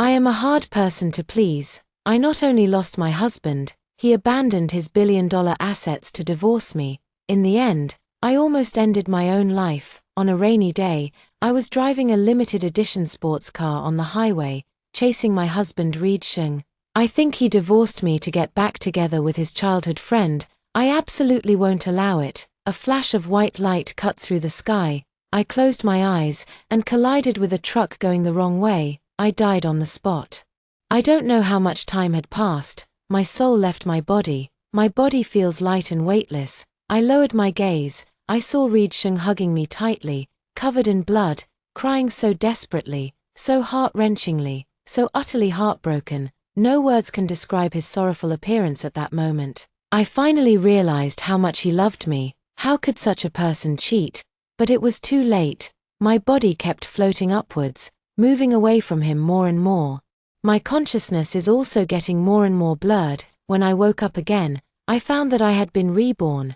I am a hard person to please. I not only lost my husband, he abandoned his billion-dollar assets to divorce me. In the end, I almost ended my own life. On a rainy day, I was driving a limited edition sports car on the highway, chasing my husband Reed Shung. I think he divorced me to get back together with his childhood friend. I absolutely won't allow it. A flash of white light cut through the sky. I closed my eyes and collided with a truck going the wrong way. I died on the spot. I don't know how much time had passed. My soul left my body. My body feels light and weightless. I lowered my gaze. I saw Reed Shung hugging me tightly, covered in blood, crying so desperately, so heart-wrenchingly, so utterly heartbroken. No words can describe his sorrowful appearance at that moment. I finally realized how much he loved me. How could such a person cheat? But it was too late. My body kept floating upwards, moving away from him more and more. My consciousness is also getting more and more blurred. When I woke up again, I found that I had been reborn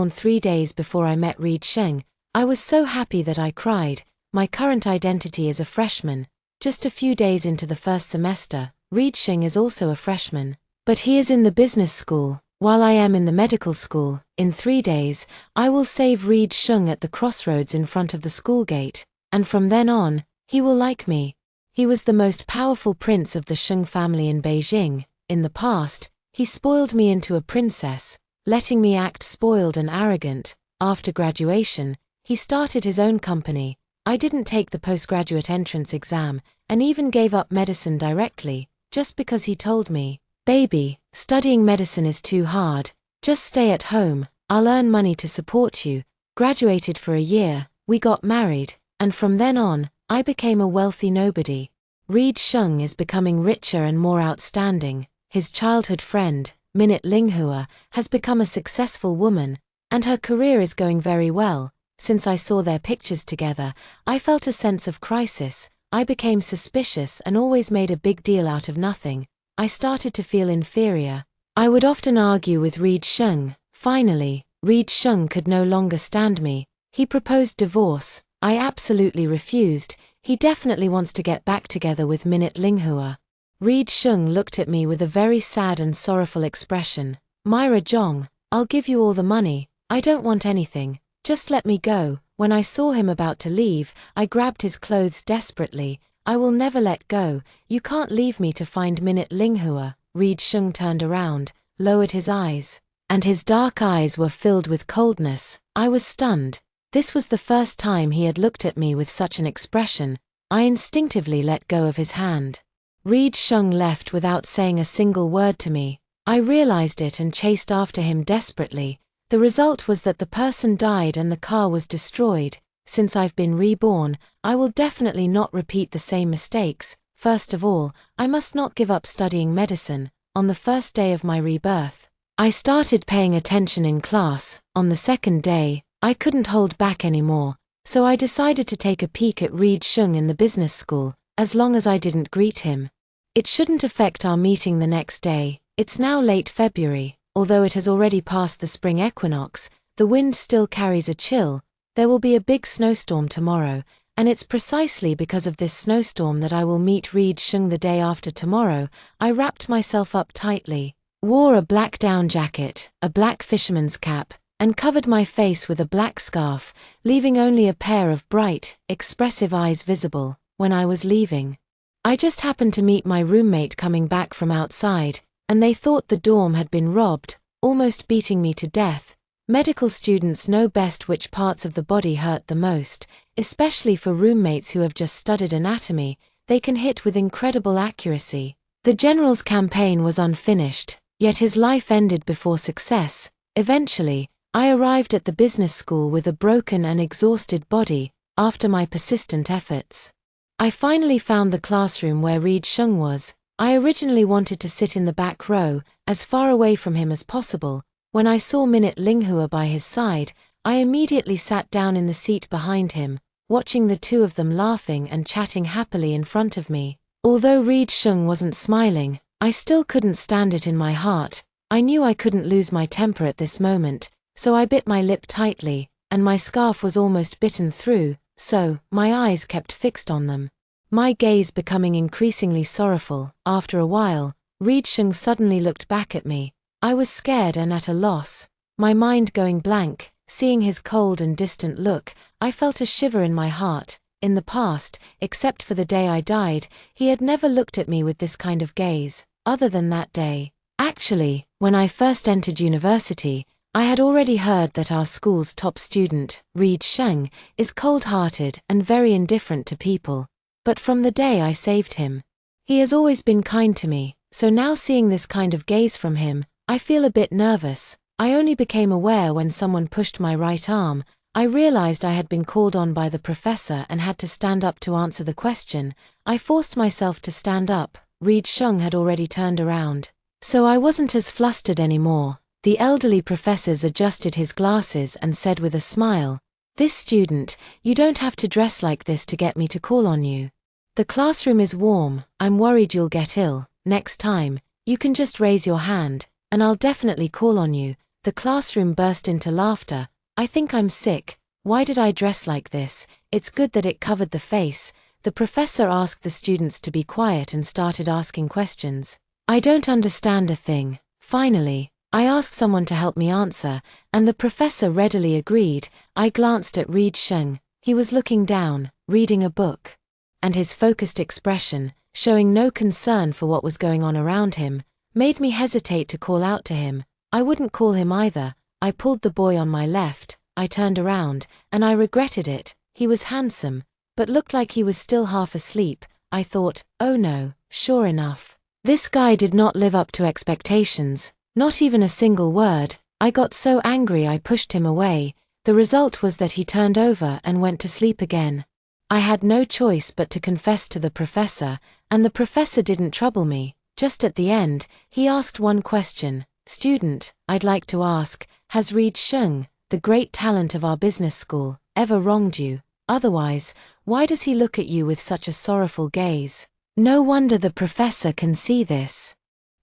3 days before I met Reed Shung. I was so happy that I cried. My current identity is a freshman, just a few days into the first semester. Reed Shung is also a freshman, but he is in the business school, while I am in the medical school. In 3 days, I will save Reed Shung at the crossroads in front of the school gate, and from then on, he will like me. He was the most powerful prince of the Shung family in Beijing. In the past, he spoiled me into a princess, letting me act spoiled and arrogant. After graduation, he started his own company. I didn't take the postgraduate entrance exam, and even gave up medicine directly, just because he told me, "Baby, studying medicine is too hard. Just stay at home, I'll earn money to support you." Graduated for a year, we got married, and from then on, I became a wealthy nobody. Reed Shung is becoming richer and more outstanding. His childhood friend, Minute Linghua, has become a successful woman, and her career is going very well. Since I saw their pictures together, I felt a sense of crisis. I became suspicious and always made a big deal out of nothing. I started to feel inferior. I would often argue with Reed Shung. Finally, Reed Shung could no longer stand me. He proposed divorce. I absolutely refused. He definitely wants to get back together with Minute Linghua. Reed Shung looked at me with a very sad and sorrowful expression. "Myra Zhong, I'll give you all the money. I don't want anything. Just let me go." When I saw him about to leave, I grabbed his clothes desperately. "I will never let go. You can't leave me to find Minute Linghua." Reed Shung turned around, lowered his eyes, and his dark eyes were filled with coldness. I was stunned. This was the first time he had looked at me with such an expression. I instinctively let go of his hand. Reed Shung left without saying a single word to me. I realized it and chased after him desperately. The result was that the person died and the car was destroyed. Since I've been reborn, I will definitely not repeat the same mistakes. First of all, I must not give up studying medicine. On the first day of my rebirth, I started paying attention in class. On the second day, I couldn't hold back anymore, so I decided to take a peek at Reed Shung in the business school, as long as I didn't greet him. It shouldn't affect our meeting the next day. It's now late February. Although it has already passed the spring equinox, the wind still carries a chill. There will be a big snowstorm tomorrow, and it's precisely because of this snowstorm that I will meet Reed Shung the day after tomorrow. I wrapped myself up tightly, wore a black down jacket, a black fisherman's cap, and covered my face with a black scarf, leaving only a pair of bright, expressive eyes visible. When I was leaving, I just happened to meet my roommate coming back from outside, and they thought the dorm had been robbed, almost beating me to death. Medical students know best which parts of the body hurt the most, especially for roommates who have just studied anatomy. They can hit with incredible accuracy. The general's campaign was unfinished, yet his life ended before success. Eventually, I arrived at the business school with a broken and exhausted body. After my persistent efforts, I finally found the classroom where Reed Shung was. I originally wanted to sit in the back row, as far away from him as possible. When I saw Minute Linghua by his side, I immediately sat down in the seat behind him, watching the two of them laughing and chatting happily in front of me. Although Reed Shung wasn't smiling, I still couldn't stand it in my heart. I knew I couldn't lose my temper at this moment, so I bit my lip tightly, and my scarf was almost bitten through, so my eyes kept fixed on them. My gaze becoming increasingly sorrowful. After a while, Reed Sheng suddenly looked back at me. I was scared and at a loss, my mind going blank. Seeing his cold and distant look, I felt a shiver in my heart. In the past, except for the day I died, he had never looked at me with this kind of gaze, other than that day. Actually, when I first entered university, I had already heard that our school's top student, Reed Sheng, is cold-hearted and very indifferent to people. But from the day I saved him, he has always been kind to me, so now seeing this kind of gaze from him, I feel a bit nervous. I only became aware when someone pushed my right arm. I realized I had been called on by the professor and had to stand up to answer the question. I forced myself to stand up. Reed Sheng had already turned around, so I wasn't as flustered anymore. The elderly professor adjusted his glasses and said with a smile, "This student, you don't have to dress like this to get me to call on you. The classroom is warm, I'm worried you'll get ill. Next time, you can just raise your hand, and I'll definitely call on you." The classroom burst into laughter. I think I'm sick. Why did I dress like this? It's good that it covered the face. The professor asked the students to be quiet and started asking questions. I don't understand a thing. Finally, I asked someone to help me answer, and the professor readily agreed. I glanced at Reed Sheng. He was looking down, reading a book, and his focused expression, showing no concern for what was going on around him, made me hesitate to call out to him. I wouldn't call him either. I pulled the boy on my left. I turned around, and I regretted it. He was handsome, but looked like he was still half asleep. I thought, oh no, sure enough, this guy did not live up to expectations, not even a single word. I got so angry I pushed him away. The result was that he turned over and went to sleep again. I had no choice but to confess to the professor, and the professor didn't trouble me. Just at the end, he asked one question. "Student, I'd like to ask, has Reed Sheng, the great talent of our business school, ever wronged you? Otherwise, why does he look at you with such a sorrowful gaze?" No wonder the professor can see this.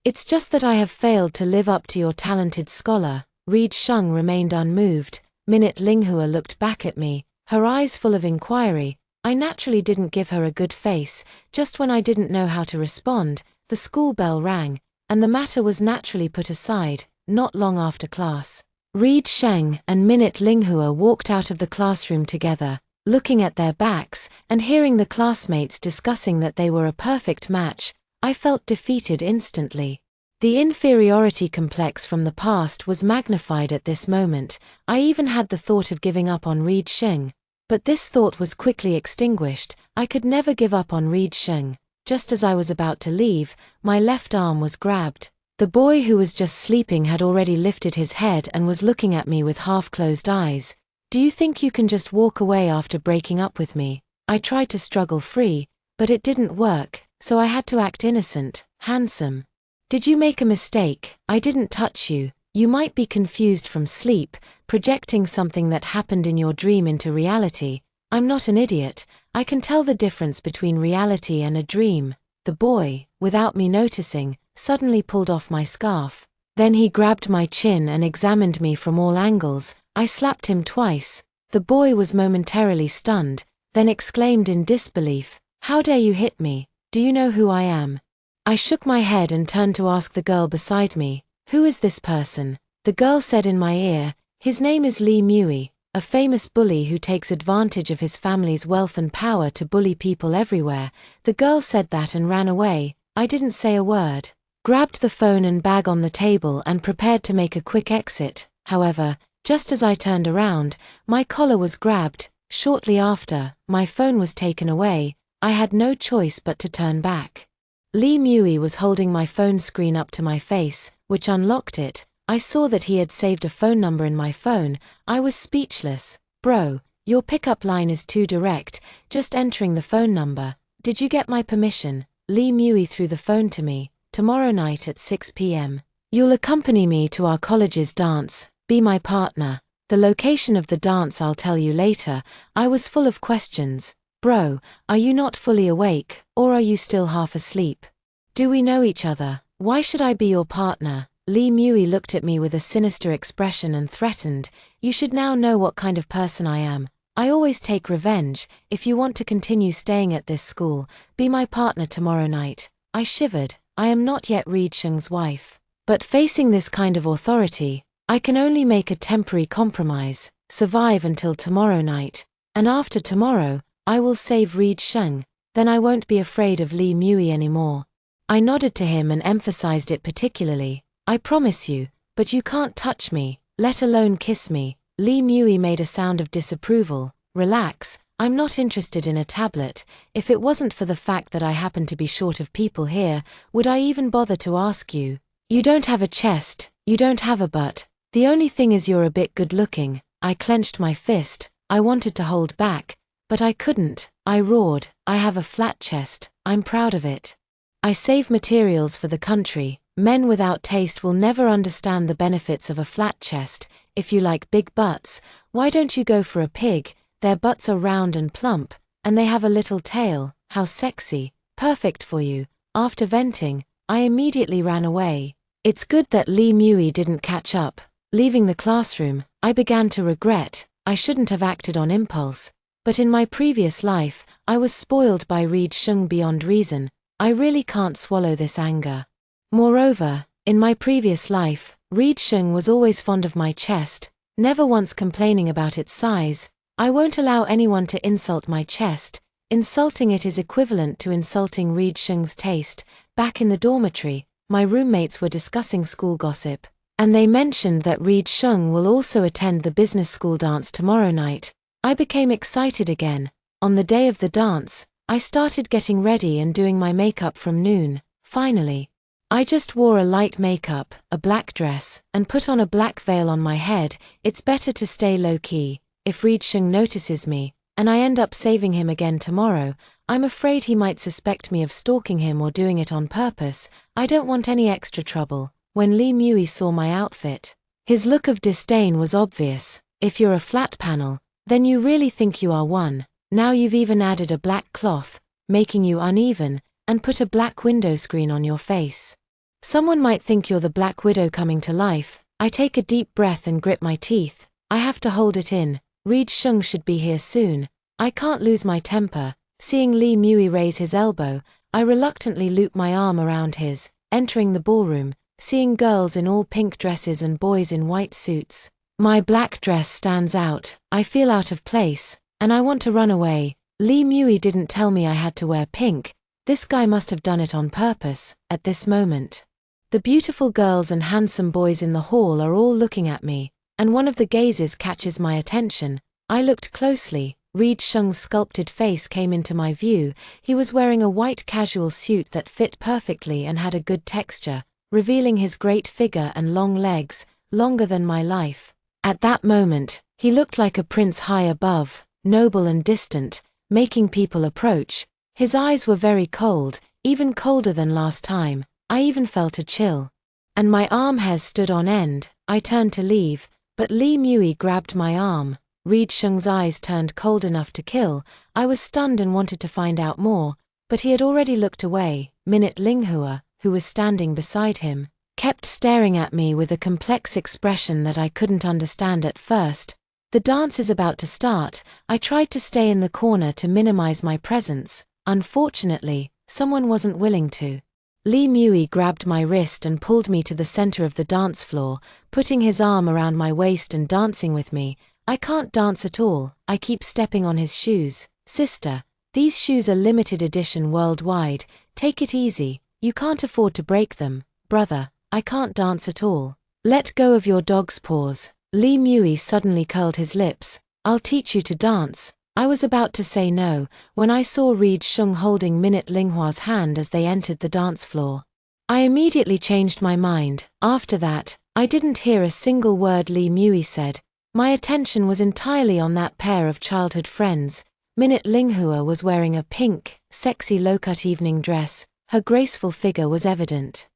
"It's just that I have failed to live up to your talented scholar." Reed Sheng remained unmoved. Minute Linghua looked back at me, her eyes full of inquiry. I naturally didn't give her a good face. Just when I didn't know how to respond, the school bell rang, and the matter was naturally put aside. Not long after class, Reed Sheng and Minute Linghua walked out of the classroom together. Looking at their backs and hearing the classmates discussing that they were a perfect match, I felt defeated instantly. The inferiority complex from the past was magnified at this moment. I even had the thought of giving up on Reed Sheng. But this thought was quickly extinguished. I could never give up on Reed Sheng. Just as I was about to leave, my left arm was grabbed. The boy who was just sleeping had already lifted his head and was looking at me with half-closed eyes. "Do you think you can just walk away after breaking up with me?" I tried to struggle free, but it didn't work, so I had to act innocent. "Handsome. Did you make a mistake? I didn't touch you. You might be confused from sleep, projecting something that happened in your dream into reality. I'm not an idiot. I can tell the difference between reality and a dream." The boy, without me noticing, suddenly pulled off my scarf. Then he grabbed my chin and examined me from all angles. I slapped him twice. The boy was momentarily stunned, then exclaimed in disbelief, "How dare you hit me? Do you know who I am?" I shook my head and turned to ask the girl beside me, "Who is this person?" The girl said in my ear, "His name is Lee Mui, a famous bully who takes advantage of his family's wealth and power to bully people everywhere." The girl said that and ran away. I didn't say a word, grabbed the phone and bag on the table and prepared to make a quick exit. However, just as I turned around, my collar was grabbed. Shortly after, my phone was taken away. I had no choice but to turn back. Lee Mui was holding my phone screen up to my face, which unlocked it. I saw that he had saved a phone number in my phone. I was speechless. "Bro, your pickup line is too direct, just entering the phone number. Did you get my permission?" Lee Mui threw the phone to me. "Tomorrow night at 6 p.m. You'll accompany me to our college's dance. Be my partner. The location of the dance I'll tell you later." I was full of questions. "Bro, are you not fully awake, or are you still half asleep? Do we know each other? Why should I be your partner?" Lee Mui looked at me with a sinister expression and threatened, "You should now know what kind of person I am. I always take revenge. If you want to continue staying at this school, be my partner tomorrow night. I shivered. I am not yet Reed Shung's wife. But facing this kind of authority, I can only make a temporary compromise, survive until tomorrow night, and after tomorrow, I will save Reed Shung, then I won't be afraid of Lee Mui anymore. I nodded to him and emphasized it particularly. I promise you, but you can't touch me, let alone kiss me. Lee Mui made a sound of disapproval. Relax, I'm not interested in a tablet. If it wasn't for the fact that I happen to be short of people here, would I even bother to ask you? You don't have a chest, you don't have a butt. The only thing is you're a bit good looking. I clenched my fist. I wanted to hold back, but I couldn't. I roared, I have a flat chest, I'm proud of it. I save materials for the country. Men without taste will never understand the benefits of a flat chest. If you like big butts, why don't you go for a pig? Their butts are round and plump, and they have a little tail. How sexy. Perfect for you. After venting, I immediately ran away. It's good that Lee Mui didn't catch up. Leaving the classroom, I began to regret. I shouldn't have acted on impulse. But in my previous life, I was spoiled by Reed Shung beyond reason. I really can't swallow this anger. Moreover, in my previous life, Reed Shung was always fond of my chest, never once complaining about its size. I won't allow anyone to insult my chest. Insulting it is equivalent to insulting Reed Shung's taste. Back in the dormitory, my roommates were discussing school gossip, and they mentioned that Reed Shung will also attend the business school dance tomorrow night. I became excited again. On the day of the dance, I started getting ready and doing my makeup from noon. Finally, I just wore a light makeup, a black dress, and put on a black veil on my head. It's better to stay low-key. If Reed Shung notices me, and I end up saving him again tomorrow, I'm afraid he might suspect me of stalking him or doing it on purpose. I don't want any extra trouble. When Lee Mui saw my outfit, his look of disdain was obvious. If you're a flat panel, then you really think you are one. Now you've even added a black cloth, making you uneven, and put a black window screen on your face. Someone might think you're the Black Widow coming to life. I take a deep breath and grit my teeth. I have to hold it in. Reed Shung should be here soon. I can't lose my temper. Seeing Lee Mui raise his elbow, I reluctantly loop my arm around his. Entering the ballroom, seeing girls in all pink dresses and boys in white suits. My black dress stands out. I feel out of place, and I want to run away. Lee Mui didn't tell me I had to wear pink. This guy must have done it on purpose. At this moment, the beautiful girls and handsome boys in the hall are all looking at me, and one of the gazes catches my attention. I looked closely. Reed Shung's sculpted face came into my view. He was wearing a white casual suit that fit perfectly and had a good texture, revealing his great figure and long legs, longer than my life. At that moment, he looked like a prince high above, noble and distant, making people approach. His eyes were very cold, even colder than last time. I even felt a chill. And my arm hairs stood on end. I turned to leave, but Lee Mui grabbed my arm. Reed Shung's eyes turned cold enough to kill. I was stunned and wanted to find out more, but he had already looked away. Minute Linghua, who was standing beside him, kept staring at me with a complex expression that I couldn't understand at first. The dance is about to start. I tried to stay in the corner to minimize my presence. Unfortunately, someone wasn't willing to. Lee Mui grabbed my wrist and pulled me to the center of the dance floor, putting his arm around my waist and dancing with me. I can't dance at all. I keep stepping on his shoes. Sister, these shoes are limited edition worldwide. Take it easy. You can't afford to break them. Brother, I can't dance at all. Let go of your dog's paws. Lee Mui suddenly curled his lips. I'll teach you to dance. I was about to say no, when I saw Reed Shung holding Minute Linghua's hand as they entered the dance floor. I immediately changed my mind. After that, I didn't hear a single word Lee Mui said. My attention was entirely on that pair of childhood friends. Minute Linghua was wearing a pink, sexy low-cut evening dress. Her graceful figure was evident,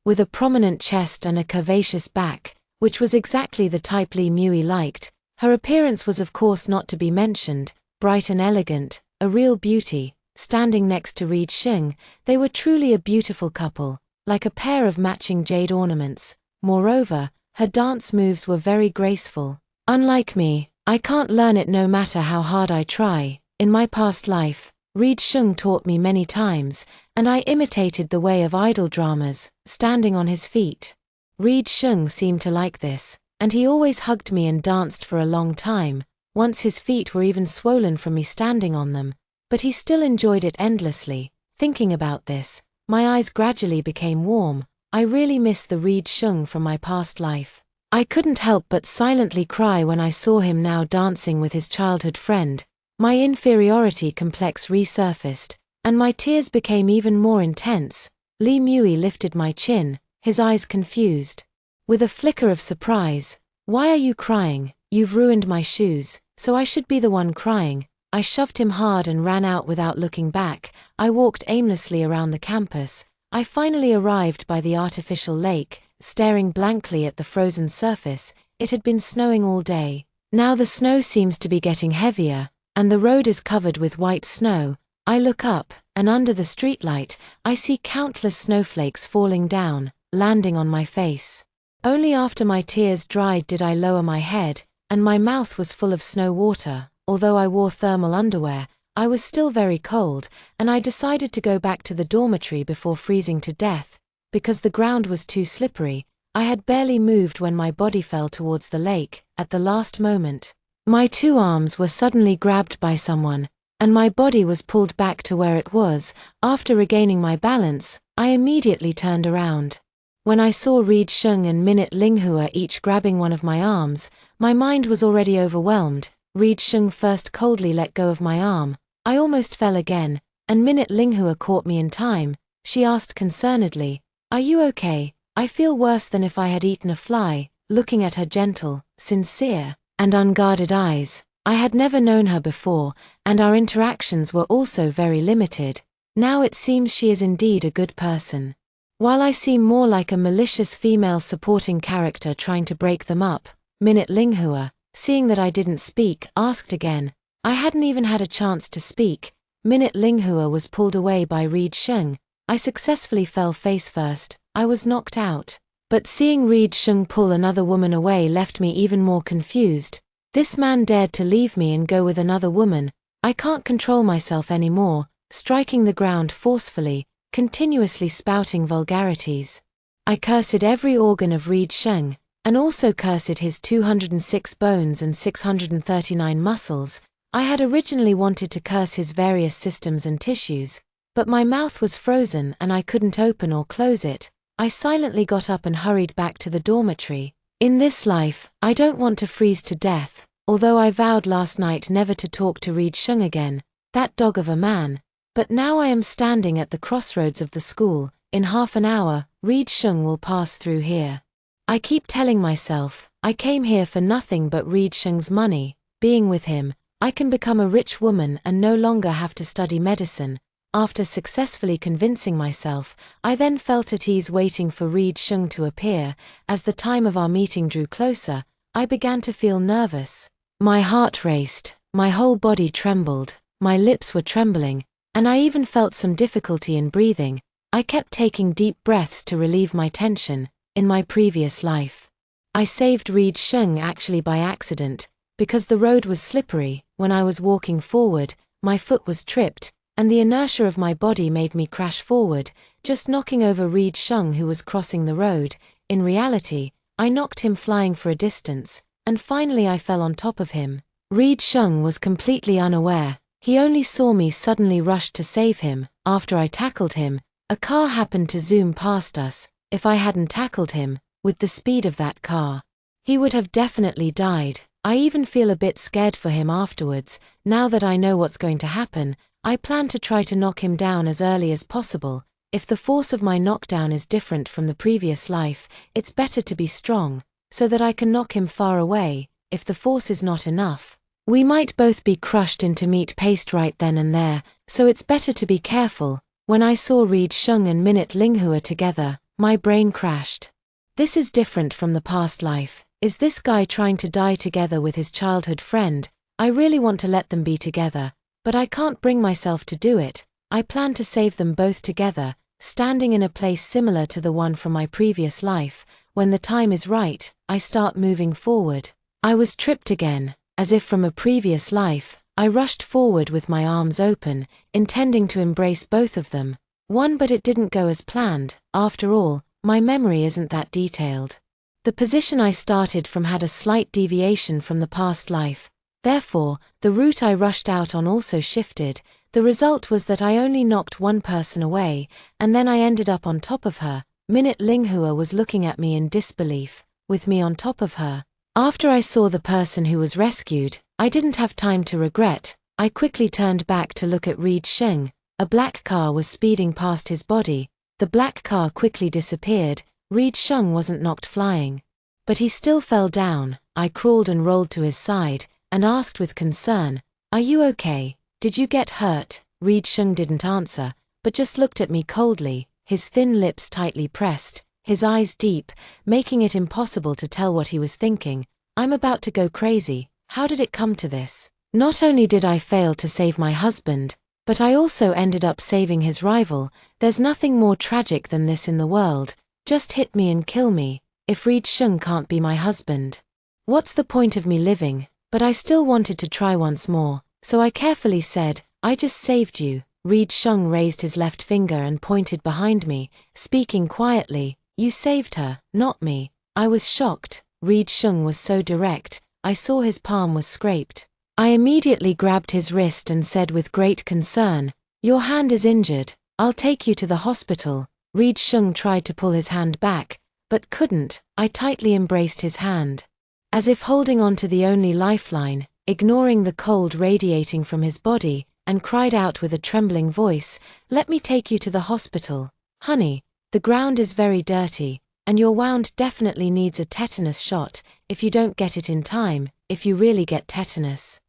with a prominent chest and a curvaceous back, which was exactly the type Lee Mui liked. Her appearance was of course not to be mentioned. Bright and elegant, a real beauty. Standing next to Reed Shung, they were truly a beautiful couple, like a pair of matching jade ornaments. Moreover, her dance moves were very graceful. Unlike me, I can't learn it no matter how hard I try. In my past life, Reed Shung taught me many times, and I imitated the way of idol dramas, standing on his feet. Reed Shung seemed to like this, and he always hugged me and danced for a long time. Once his feet were even swollen from me standing on them, but he still enjoyed it endlessly. Thinking about this, my eyes gradually became warm. I really miss the Reed Shung from my past life. I couldn't help but silently cry when I saw him now dancing with his childhood friend. My inferiority complex resurfaced, and my tears became even more intense. Lee Mui lifted my chin, his eyes confused. With a flicker of surprise, "Why are you crying? You've ruined my shoes, so I should be the one crying." I shoved him hard and ran out without looking back. I walked aimlessly around the campus. I finally arrived by the artificial lake, staring blankly at the frozen surface. It had been snowing all day. Now the snow seems to be getting heavier, and the road is covered with white snow. I look up, and under the streetlight, I see countless snowflakes falling down, landing on my face. Only after my tears dried did I lower my head, and my mouth was full of snow water. Although I wore thermal underwear, I was still very cold, and I decided to go back to the dormitory before freezing to death. Because the ground was too slippery, I had barely moved when my body fell towards the lake. At the last moment, my two arms were suddenly grabbed by someone, and my body was pulled back to where it was. After regaining my balance, I immediately turned around. When I saw Reed Shung and Minute Linghua each grabbing one of my arms, my mind was already overwhelmed. Reed Shung first coldly let go of my arm. I almost fell again, and Minute Linghua caught me in time. She asked concernedly, "Are you okay?" I feel worse than if I had eaten a fly. Looking at her gentle, sincere, and unguarded eyes, I had never known her before, and our interactions were also very limited. Now it seems she is indeed a good person. While I seem more like a malicious female supporting character trying to break them up, Minute Linghua, seeing that I didn't speak, asked again. I hadn't even had a chance to speak. Minute Linghua was pulled away by Reed Shung. I successfully fell face first. I was knocked out. But seeing Reed Shung pull another woman away left me even more confused. This man dared to leave me and go with another woman. I can't control myself anymore, striking the ground forcefully, continuously spouting vulgarities. I cursed every organ of Reed Shung, and also cursed his 206 bones and 639 muscles. I had originally wanted to curse his various systems and tissues, but my mouth was frozen and I couldn't open or close it. I silently got up and hurried back to the dormitory. In this life, I don't want to freeze to death, although I vowed last night never to talk to Reed Shung again, that dog of a man. But now I am standing at the crossroads of the school. In half an hour, Reed Shung will pass through here. I keep telling myself, I came here for nothing but Reed Shung's money. Being with him, I can become a rich woman and no longer have to study medicine. After successfully convincing myself, I then felt at ease waiting for Reed Shung to appear. As the time of our meeting drew closer, I began to feel nervous. My heart raced, my whole body trembled, my lips were trembling, and I even felt some difficulty in breathing. I kept taking deep breaths to relieve my tension. In my previous life, I saved Reed Shung actually by accident. Because the road was slippery, when I was walking forward, my foot was tripped, and the inertia of my body made me crash forward, just knocking over Reed Shung who was crossing the road. In reality, I knocked him flying for a distance, and finally I fell on top of him. Reed Shung was completely unaware. He only saw me suddenly rush to save him. After I tackled him, a car happened to zoom past us. If I hadn't tackled him, with the speed of that car, he would have definitely died. I even feel a bit scared for him afterwards. Now that I know what's going to happen, I plan to try to knock him down as early as possible. If the force of my knockdown is different from the previous life, it's better to be strong, so that I can knock him far away. If the force is not enough, we might both be crushed into meat paste right then and there, so it's better to be careful. When I saw Reed Shung and Minute Linghua together, my brain crashed. This is different from the past life. Is this guy trying to die together with his childhood friend? I really want to let them be together, but I can't bring myself to do it. I plan to save them both together, standing in a place similar to the one from my previous life. When the time is right, I start moving forward. I was tripped again. As if from a previous life, I rushed forward with my arms open, intending to embrace both of them. But it didn't go as planned. After all, my memory isn't that detailed. The position I started from had a slight deviation from the past life. Therefore, the route I rushed out on also shifted. The result was that I only knocked one person away, and then I ended up on top of her. Minute Linghua was looking at me in disbelief, with me on top of her. After I saw the person who was rescued, I didn't have time to regret. I quickly turned back to look at Reed Sheng. A black car was speeding past his body. The black car quickly disappeared. Reed Sheng wasn't knocked flying, but he still fell down. I crawled and rolled to his side, and asked with concern, "Are you okay? Did you get hurt?" Reed Sheng didn't answer, but just looked at me coldly, his thin lips tightly pressed, his eyes deep, making it impossible to tell what he was thinking. I'm about to go crazy. How did it come to this? Not only did I fail to save my husband, but I also ended up saving his rival. There's nothing more tragic than this in the world. Just hit me and kill me. If Reed Sheng can't be my husband, what's the point of me living? But I still wanted to try once more, so I carefully said, "I just saved you." Reed Sheng raised his left finger and pointed behind me, speaking quietly, "You saved her, not me." I was shocked. Reed Sheng was so direct. I saw his palm was scraped. I immediately grabbed his wrist and said with great concern, "Your hand is injured. I'll take you to the hospital." Reed Sheng tried to pull his hand back, but couldn't. I tightly embraced his hand, as if holding on to the only lifeline, ignoring the cold radiating from his body, and cried out with a trembling voice, "Let me take you to the hospital. Honey, the ground is very dirty, and your wound definitely needs a tetanus shot. If you don't get it in time, if you really get tetanus,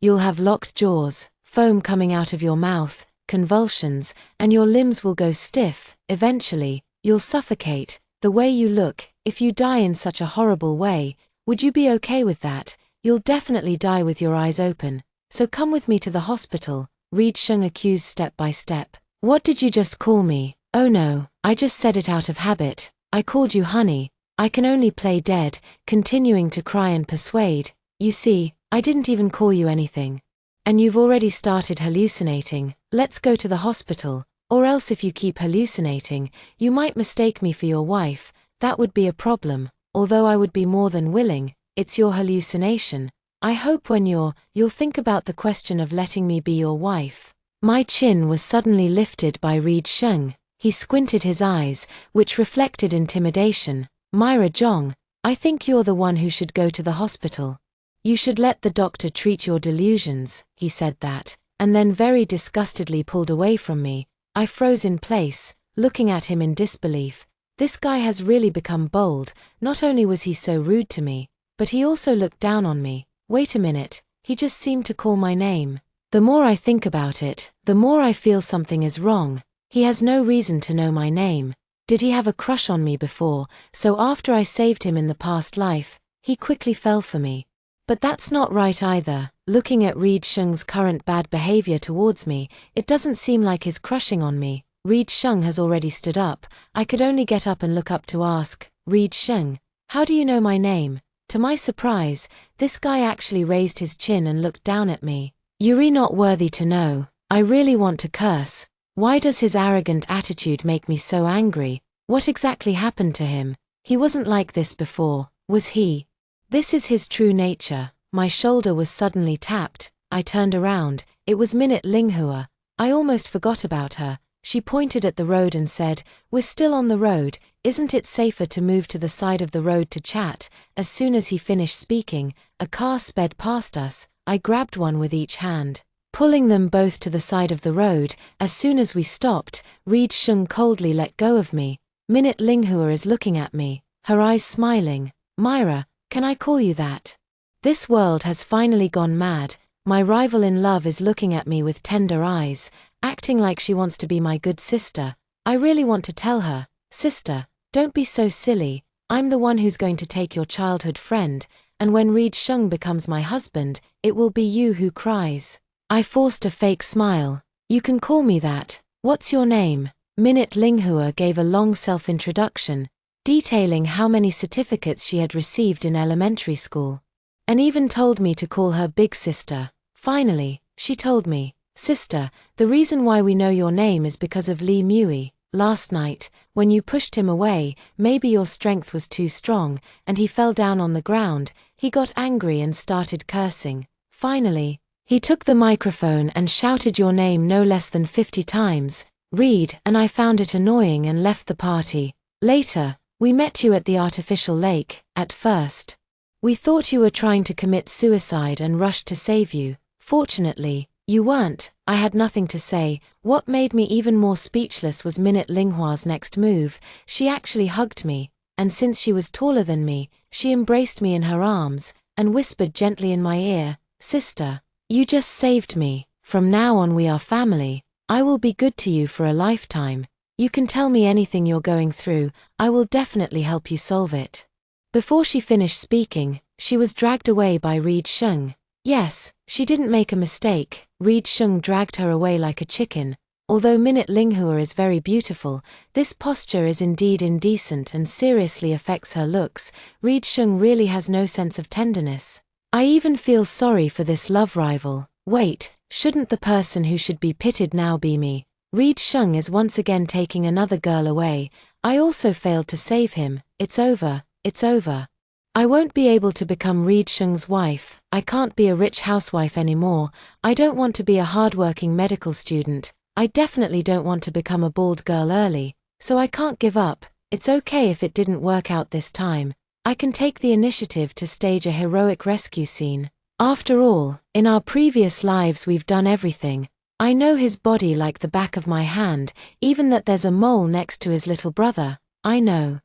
you'll have locked jaws, foam coming out of your mouth, convulsions, and your limbs will go stiff. Eventually, you'll suffocate. The way you look, if you die in such a horrible way, would you be okay with that? You'll definitely die with your eyes open. So come with me to the hospital." Reed Sheng accused step by step. "What did you just call me?" "Oh no, I just said it out of habit. I called you honey. I can only play dead," continuing to cry and persuade. "You see, I didn't even call you anything. And you've already started hallucinating. Let's go to the hospital. Or else if you keep hallucinating, you might mistake me for your wife. That would be a problem. Although I would be more than willing, it's your hallucination. I hope when you'll think about the question of letting me be your wife." My chin was suddenly lifted by Reed Sheng. He squinted his eyes, which reflected intimidation. "Myra Zhong, I think you're the one who should go to the hospital. You should let the doctor treat your delusions." He said that, and then very disgustedly pulled away from me. I froze in place, looking at him in disbelief. This guy has really become bold. Not only was he so rude to me, but he also looked down on me. Wait a minute, he just seemed to call my name. The more I think about it, the more I feel something is wrong. He has no reason to know my name. Did he have a crush on me before, so after I saved him in the past life, he quickly fell for me? But that's not right either. Looking at Reed Sheng's current bad behavior towards me, it doesn't seem like he's crushing on me. Reed Sheng has already stood up. I could only get up and look up to ask, "Reed Sheng, how do you know my name?" To my surprise, this guy actually raised his chin and looked down at me. "You're not worthy to know." I really want to curse. Why does his arrogant attitude make me so angry? What exactly happened to him? He wasn't like this before, was he? This is his true nature. My shoulder was suddenly tapped. I turned around. It was Minute Linghua. I almost forgot about her. She pointed at the road and said, "We're still on the road. Isn't it safer to move to the side of the road to chat?" As soon as he finished speaking, a car sped past us. I grabbed one with each hand, pulling them both to the side of the road. As soon as we stopped, Reed Sheng coldly let go of me. Minute Linghua is looking at me, her eyes smiling. "Myra, can I call you that?" This world has finally gone mad. My rival in love is looking at me with tender eyes, acting like she wants to be my good sister. I really want to tell her, "Sister, don't be so silly. I'm the one who's going to take your childhood friend, and when Reed Sheng becomes my husband, it will be you who cries." I forced a fake smile. "You can call me that. What's your name?" Minute Linghua gave a long self-introduction, detailing how many certificates she had received in elementary school. and even told me to call her big sister. Finally, she told me, "Sister, the reason why we know your name is because of Lee Mui. Last night, when you pushed him away, maybe your strength was too strong, and he fell down on the ground. He got angry and started cursing. Finally, he took the microphone and shouted your name no less than 50 times, Reed, and I found it annoying and left the party. Later, we met you at the artificial lake. At first, we thought you were trying to commit suicide and rushed to save you. Fortunately, you weren't." I had nothing to say. What made me even more speechless was Minute Linghua's next move. She actually hugged me, and since she was taller than me, she embraced me in her arms and whispered gently in my ear, "Sister, you just saved me. From now on we are family. I will be good to you for a lifetime. You can tell me anything you're going through. I will definitely help you solve it." Before she finished speaking, she was dragged away by Reed Sheng. Yes, she didn't make a mistake. Reed Sheng dragged her away like a chicken. Although Minute Linghua is very beautiful, this posture is indeed indecent and seriously affects her looks. Reed Sheng really has no sense of tenderness. I even feel sorry for this love rival. Wait, shouldn't the person who should be pitied now be me? Reed Sheng is once again taking another girl away. I also failed to save him. It's over. It's over. I won't be able to become Reed Sheng's wife. I can't be a rich housewife anymore. I don't want to be a hardworking medical student. I definitely don't want to become a bald girl early. So I can't give up. It's okay if it didn't work out this time. I can take the initiative to stage a heroic rescue scene. After all, in our previous lives we've done everything. I know his body like the back of my hand, even that there's a mole next to his little brother. I know.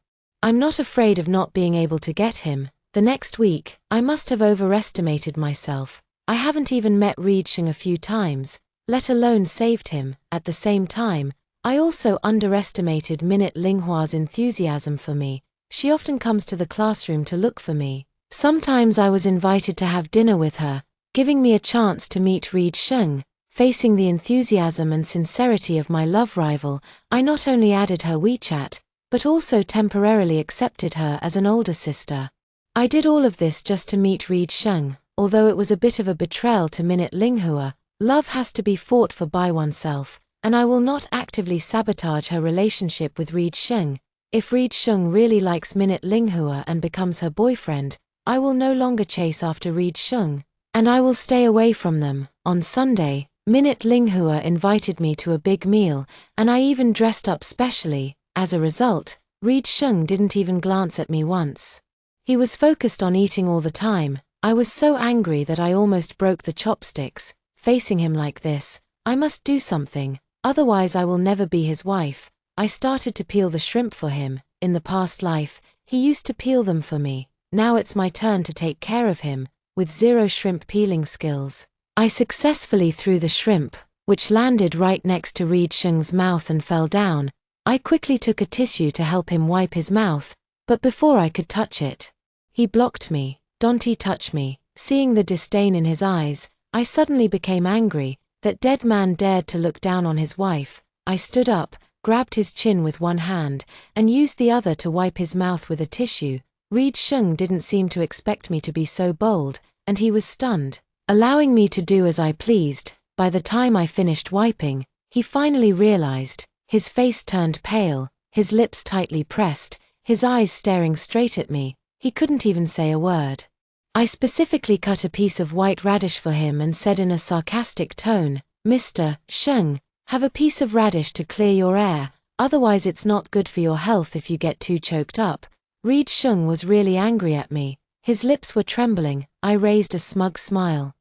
I'm not afraid of not being able to get him. The next week, I must have overestimated myself. I haven't even met Reed Sheng a few times, let alone saved him. At the same time, I also underestimated Minute Linghua's enthusiasm for me. She often comes to the classroom to look for me. Sometimes I was invited to have dinner with her, giving me a chance to meet Reed Sheng. Facing the enthusiasm and sincerity of my love rival, I not only added her WeChat, but also temporarily accepted her as an older sister. I did all of this just to meet Reed Sheng. Although it was a bit of a betrayal to Minute Linghua, love has to be fought for by oneself, and I will not actively sabotage her relationship with Reed Sheng. If Reed Sheng really likes Minute Linghua and becomes her boyfriend, I will no longer chase after Reed Sheng, and I will stay away from them. On Sunday, Minute Linghua invited me to a big meal, and I even dressed up specially. As a result, Reed Sheng didn't even glance at me once. He was focused on eating all the time. I was so angry that I almost broke the chopsticks. Facing him like this, I must do something, otherwise I will never be his wife. I started to peel the shrimp for him. In the past life, he used to peel them for me. Now it's my turn to take care of him. With zero shrimp peeling skills, I successfully threw the shrimp, which landed right next to Reed Sheng's mouth and fell down. I quickly took a tissue to help him wipe his mouth, but before I could touch it, he blocked me. "Don't touch me." Seeing the disdain in his eyes, I suddenly became angry. That dead man dared to look down on his wife. I stood up, grabbed his chin with one hand, and used the other to wipe his mouth with a tissue. Reed Sheng didn't seem to expect me to be so bold, and he was stunned, allowing me to do as I pleased. By the time I finished wiping, he finally realized. His face turned pale, his lips tightly pressed, his eyes staring straight at me. He couldn't even say a word. I specifically cut a piece of white radish for him and said in a sarcastic tone, "Mr. Sheng, have a piece of radish to clear your air, otherwise it's not good for your health if you get too choked up." Reed Sheng was really angry at me. His lips were trembling. I raised a smug smile.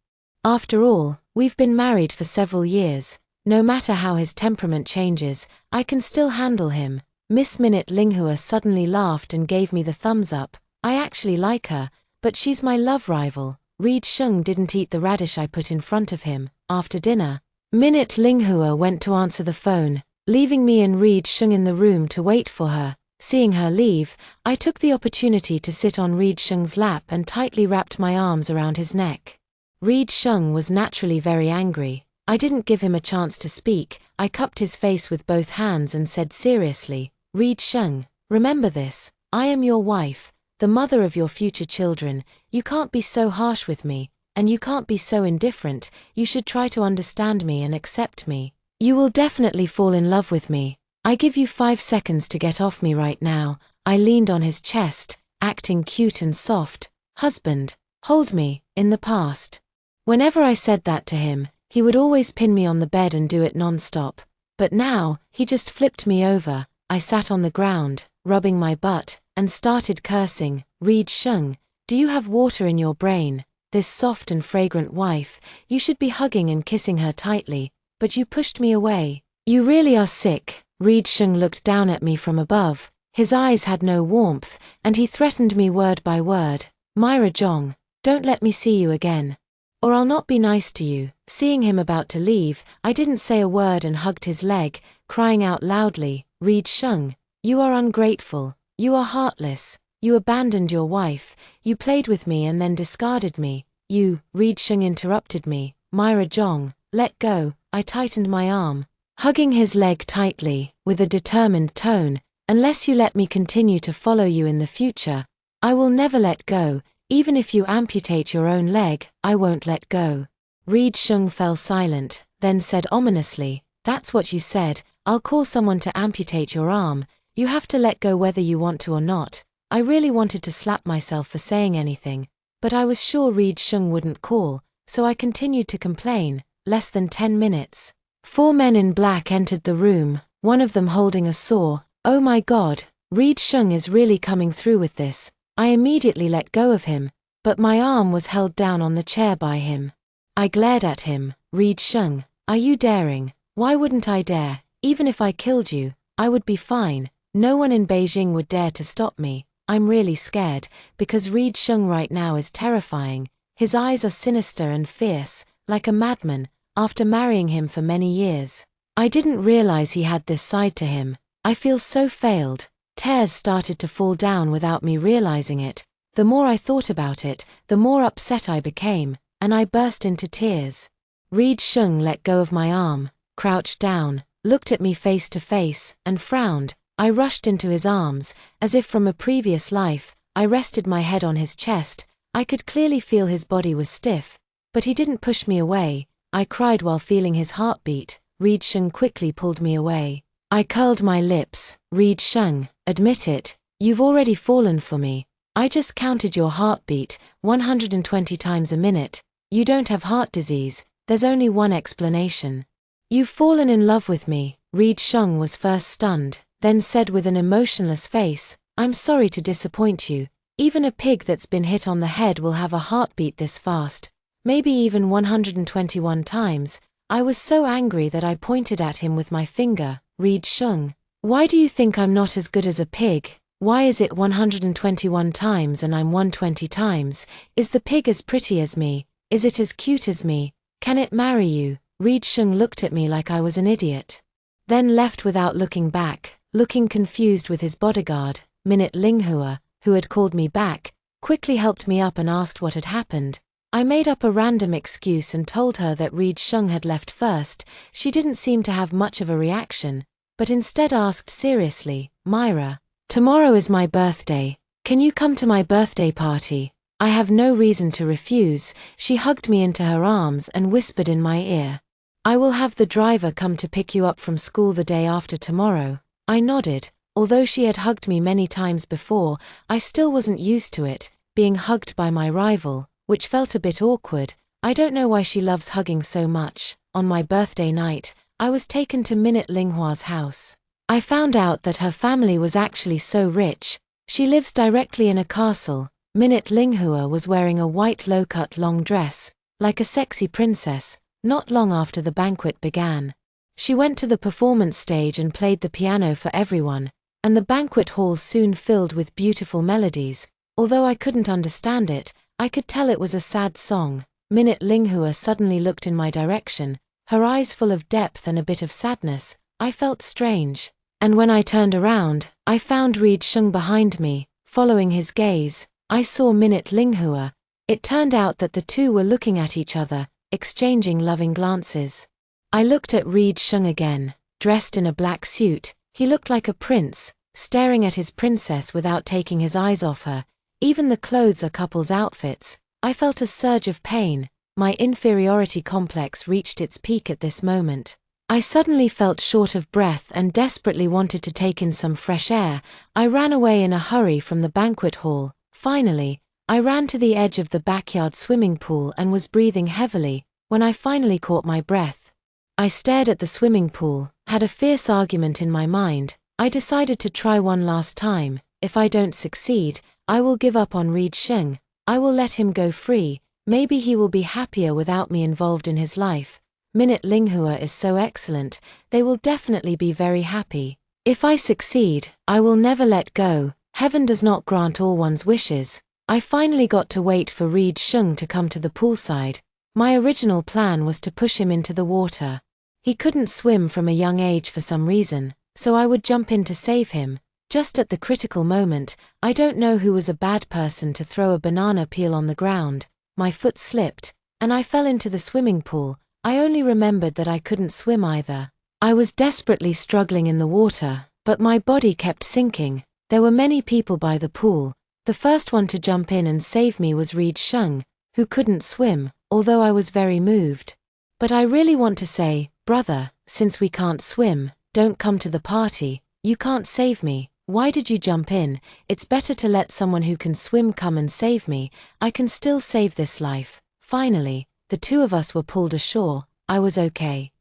After all, we've been married for several years. No matter how his temperament changes, I can still handle him. Miss Minute Linghua suddenly laughed and gave me the thumbs up. I actually like her, but she's my love rival. Reed Sheng didn't eat the radish I put in front of him. After dinner, Minute Linghua went to answer the phone, leaving me and Reed Sheng in the room to wait for her. Seeing her leave, I took the opportunity to sit on Reed Sheng's lap and tightly wrapped my arms around his neck. Reed Sheng was naturally very angry. I didn't give him a chance to speak. I cupped his face with both hands and said seriously, "Reed Sheng, remember this. I am your wife. the mother of your future children. You can't be so harsh with me, and you can't be so indifferent. You should try to understand me and accept me. You will definitely fall in love with me. I give you 5 seconds to get off me right now." I leaned on his chest, acting cute and soft. "Husband, hold me." In the past, whenever I said that to him, he would always pin me on the bed and do it non-stop. But now, he just flipped me over. I sat on the ground, rubbing my butt, and started cursing. "Reed Shung, do you have water in your brain? This soft and fragrant wife, you should be hugging and kissing her tightly, but you pushed me away. You really are sick." Reed Shung looked down at me from above. His eyes had no warmth, and he threatened me word by word. "Myra Jong, don't let me see you again, or I'll not be nice to you." Seeing him about to leave, I didn't say a word and hugged his leg, crying out loudly, "Reed Shung, you are ungrateful. You are heartless. You abandoned your wife. You played with me and then discarded me. You." Reed Shung interrupted me. "Myra Jong, let go." I tightened my arm, hugging his leg tightly, with a determined tone. "Unless you let me continue to follow you in the future, I will never let go. Even if you amputate your own leg, I won't let go." Reed Shung fell silent, then said ominously, "That's what you said. I'll call someone to amputate your arm. You have to let go whether you want to or not." I really wanted to slap myself for saying anything, but I was sure Reed Shung wouldn't call, so I continued to complain. Less than 10 minutes. 4 men in black entered the room, one of them holding a saw. "Oh my God, Reed Shung is really coming through with this." I immediately let go of him, but my arm was held down on the chair by him. I glared at him. "Reed Shung, are you daring?" "Why wouldn't I dare? Even if I killed you, I would be fine. No one in Beijing would dare to stop me. I'm really scared, because Reed Shung right now is terrifying. His eyes are sinister and fierce, like a madman, after marrying him for many years. I didn't realize he had this side to him. I feel so failed." Tears started to fall down without me realizing it. The more I thought about it, the more upset I became, and I burst into tears. Reed Shung let go of my arm, crouched down, looked at me face to face, and frowned. I rushed into his arms, as if from a previous life. I rested my head on his chest. I could clearly feel his body was stiff, but he didn't push me away. I cried while feeling his heartbeat. Reed Shung quickly pulled me away. I curled my lips. "Reed Shung, admit it. You've already fallen for me. I just counted your heartbeat, 120 times a minute. You don't have heart disease. There's only one explanation. You've fallen in love with me." Reed Shung was first stunned, then said with an emotionless face, "I'm sorry to disappoint you. Even a pig that's been hit on the head will have a heartbeat this fast. Maybe even 121 times. I was so angry that I pointed at him with my finger. "Reed Shung, why do you think I'm not as good as a pig? Why is it 121 times and I'm 120 times? Is the pig as pretty as me? Is it as cute as me? Can it marry you?" Reed Shung looked at me like I was an idiot, then left without looking back. Looking confused with his bodyguard, Minute Linghua, who had called me back, quickly helped me up and asked what had happened. I made up a random excuse and told her that Reed Shung had left first. She didn't seem to have much of a reaction, but instead asked seriously, "Myra, tomorrow is my birthday. Can you come to my birthday party?" I have no reason to refuse. She hugged me into her arms and whispered in my ear, "I will have the driver come to pick you up from school the day after tomorrow." I nodded. Although she had hugged me many times before, I still wasn't used to it, being hugged by my rival, which felt a bit awkward. I don't know why she loves hugging so much. On my birthday night, I was taken to Minute Linghua's house. I found out that her family was actually so rich. She lives directly in a castle. Minute Linghua was wearing a white low-cut long dress, like a sexy princess, not long after the banquet began. She went to the performance stage and played the piano for everyone, and the banquet hall soon filled with beautiful melodies. Although I couldn't understand it, I could tell it was a sad song. Minute Linghua suddenly looked in my direction, her eyes full of depth and a bit of sadness. I felt strange, and when I turned around, I found Reed Shung behind me. Following his gaze, I saw Minute Linghua. It turned out that the two were looking at each other, exchanging loving glances. I looked at Reed Shung again. Dressed in a black suit, he looked like a prince, staring at his princess without taking his eyes off her. Even the clothes are couples' outfits. I felt a surge of pain. My inferiority complex reached its peak at this moment. I suddenly felt short of breath and desperately wanted to take in some fresh air. I ran away in a hurry from the banquet hall. Finally, I ran to the edge of the backyard swimming pool and was breathing heavily. When I finally caught my breath, I stared at the swimming pool, had a fierce argument in my mind. I decided to try one last time. If I don't succeed, I will give up on Reed Sheng. I will let him go free. Maybe he will be happier without me involved in his life. Minute Linghua is so excellent, they will definitely be very happy. If I succeed, I will never let go. Heaven does not grant all one's wishes. I finally got to wait for Reed Sheng to come to the poolside. My original plan was to push him into the water. He couldn't swim from a young age for some reason, so I would jump in to save him. Just at the critical moment, I don't know who was a bad person to throw a banana peel on the ground. My foot slipped, and I fell into the swimming pool. I only remembered that I couldn't swim either. I was desperately struggling in the water, but my body kept sinking. There were many people by the pool. The first one to jump in and save me was Reed Sheng, who couldn't swim, although I was very moved. But I really want to say, brother, since we can't swim, don't come to the party. You can't save me. Why did you jump in? It's better to let someone who can swim come and save me. I can still save this life. Finally, the two of us were pulled ashore. I was okay.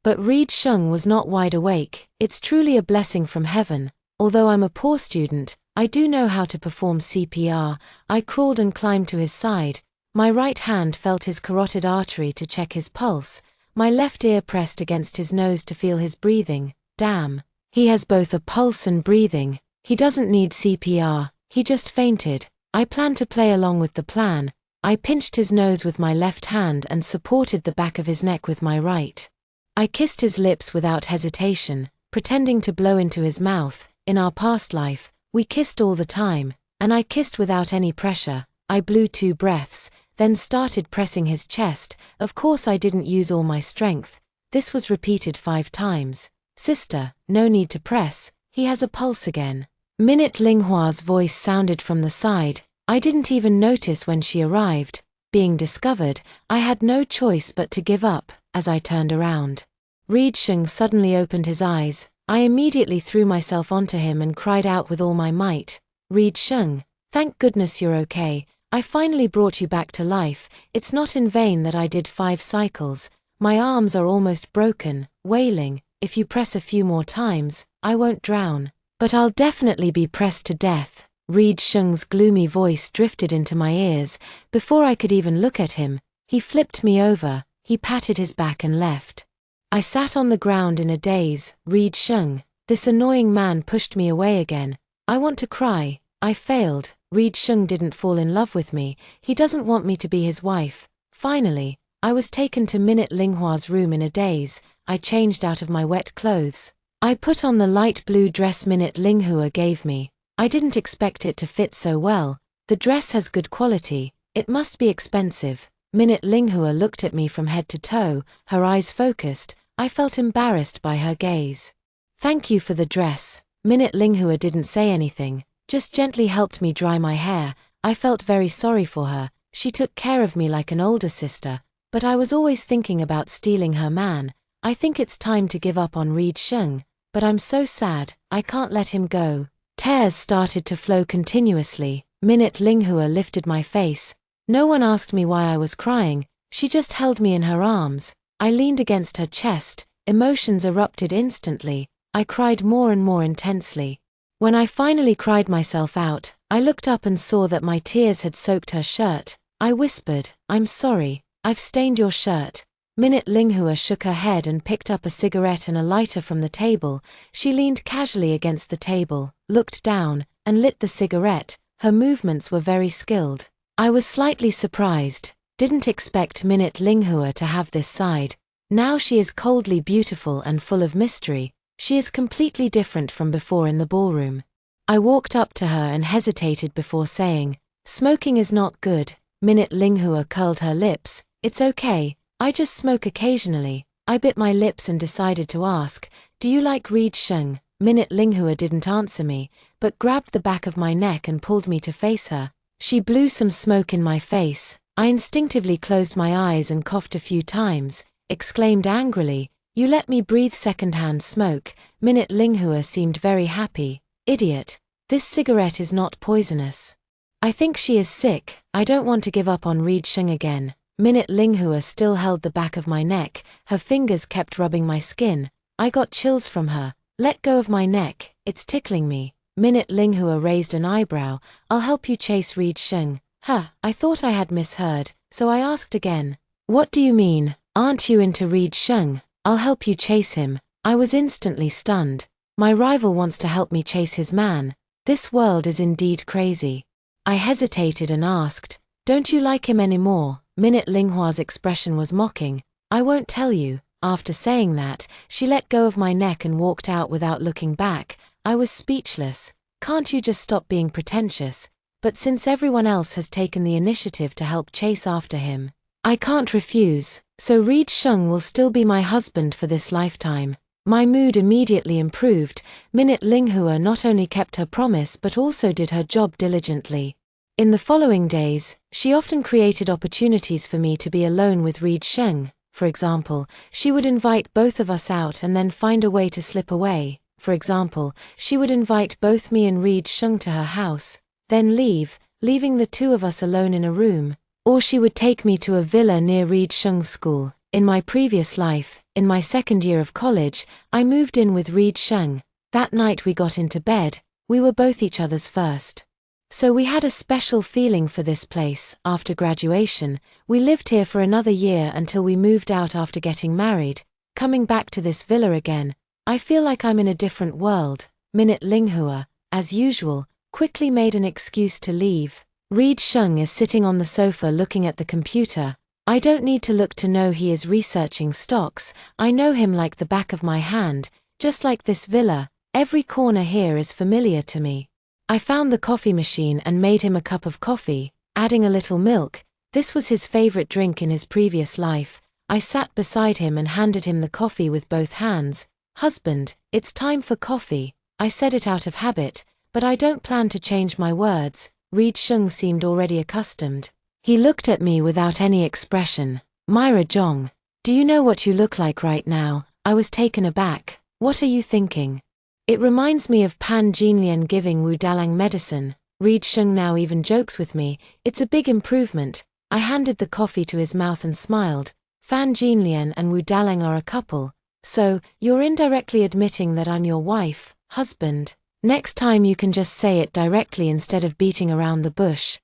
But Reed Sheng was not wide awake. It's truly a blessing from heaven. Although I'm a poor student, I do know how to perform CPR. I crawled and climbed to his side. My right hand felt his carotid artery to check his pulse. My left ear pressed against his nose to feel his breathing. Damn. He has both a pulse and breathing. He doesn't need CPR. He just fainted. I planned to play along with the plan. I pinched his nose with my left hand and supported the back of his neck with my right. I kissed his lips without hesitation, pretending to blow into his mouth. In our past life, we kissed all the time, and I kissed without any pressure. I blew 2 breaths, then started pressing his chest. Of course I didn't use all my strength. This was repeated 5 times. Sister, no need to press. He has a pulse again. Minute Linghua's voice sounded from the side. I didn't even notice when she arrived. Being discovered, I had no choice but to give up. As I turned around, Reed Sheng suddenly opened his eyes. I immediately threw myself onto him and cried out with all my might. Reed Sheng, thank goodness you're okay. I finally brought you back to life. It's not in vain that I did 5 cycles. My arms are almost broken, wailing. If you press a few more times, I won't drown. But I'll definitely be pressed to death. Reed Sheng's gloomy voice drifted into my ears. Before I could even look at him, he flipped me over. He patted his back and left. I sat on the ground in a daze. Reed Sheng, this annoying man pushed me away again. I want to cry. I failed. Reed Sheng didn't fall in love with me. He doesn't want me to be his wife. Finally, I was taken to Minute Linghua's room in a daze. I changed out of my wet clothes. I put on the light blue dress Minute Linghua gave me. I didn't expect it to fit so well. The dress has good quality. It must be expensive. Minute Linghua looked at me from head to toe, her eyes focused. I felt embarrassed by her gaze. Thank you for the dress. Minute Linghua didn't say anything, just gently helped me dry my hair. I felt very sorry for her. She took care of me like an older sister, but I was always thinking about stealing her man. I think it's time to give up on Reed Sheng, but I'm so sad, I can't let him go. Tears started to flow continuously. Minute Linghua lifted my face. No one asked me why I was crying. She just held me in her arms. I leaned against her chest. Emotions erupted instantly. I cried more and more intensely. When I finally cried myself out, I looked up and saw that my tears had soaked her shirt. I whispered, I'm sorry, I've stained your shirt. Minute Linghua shook her head and picked up a cigarette and a lighter from the table. She leaned casually against the table, looked down, and lit the cigarette. Her movements were very skilled. I was slightly surprised. Didn't expect Minute Linghua to have this side. Now she is coldly beautiful and full of mystery. She is completely different from before in the ballroom. I walked up to her and hesitated before saying, smoking is not good. Minute Linghua curled her lips. It's okay. I just smoke occasionally. I bit my lips and decided to ask, do you like Reed Sheng? Minute Linghua didn't answer me, but grabbed the back of my neck and pulled me to face her. She blew some smoke in my face. I instinctively closed my eyes and coughed a few times, exclaimed angrily, "You let me breathe second-hand smoke." Minute Linghua seemed very happy. "Idiot. This cigarette is not poisonous. I think she is sick. I don't want to give up on Reed Sheng again." Minute Linghua still held the back of my neck. Her fingers kept rubbing my skin. I got chills from her. "Let go of my neck, it's tickling me." Minute Linghua raised an eyebrow. "I'll help you chase Reed Sheng." Huh, I thought I had misheard, so I asked again. "What do you mean? Aren't you into Reed Sheng? I'll help you chase him." I was instantly stunned. My rival wants to help me chase his man. This world is indeed crazy. I hesitated and asked, "Don't you like him anymore?" Minute Linghua's expression was mocking. "I won't tell you." After saying that, she let go of my neck and walked out without looking back. I was speechless. Can't you just stop being pretentious? But since everyone else has taken the initiative to help chase after him, I can't refuse. So Reed Sheng will still be my husband for this lifetime. My mood immediately improved. Minute Linghua not only kept her promise but also did her job diligently. In the following days, she often created opportunities for me to be alone with Reed Sheng. For example, she would invite both of us out and then find a way to slip away. For example, she would invite both me and Reed Sheng to her house, then leave, leaving the two of us alone in a room. Or she would take me to a villa near Reed Sheng's school. In my previous life, in my second year of college, I moved in with Reed Sheng. That night we got into bed. We were both each other's first. So we had a special feeling for this place. After graduation, we lived here for another year until we moved out after getting married. Coming back to this villa again, I feel like I'm in a different world. Minute Linghua, as usual, quickly made an excuse to leave. Reed Sheng is sitting on the sofa looking at the computer. I don't need to look to know he is researching stocks. I know him like the back of my hand. Just like this villa, every corner here is familiar to me. I found the coffee machine and made him a cup of coffee, adding a little milk. This was his favorite drink in his previous life. I sat beside him and handed him the coffee with both hands. "Husband, it's time for coffee." I said it out of habit, but I don't plan to change my words. Reed Sheng seemed already accustomed. He looked at me without any expression. "Myra Zhong, do you know what you look like right now?" I was taken aback. "What are you thinking?" "It reminds me of Pan Jinlian giving Wu Dalang medicine." Reed Sheng now even jokes with me. It's a big improvement. I handed the coffee to his mouth and smiled. "Fan Jinlian and Wu Dalang are a couple. So, you're indirectly admitting that I'm your wife, husband. Next time you can just say it directly instead of beating around the bush."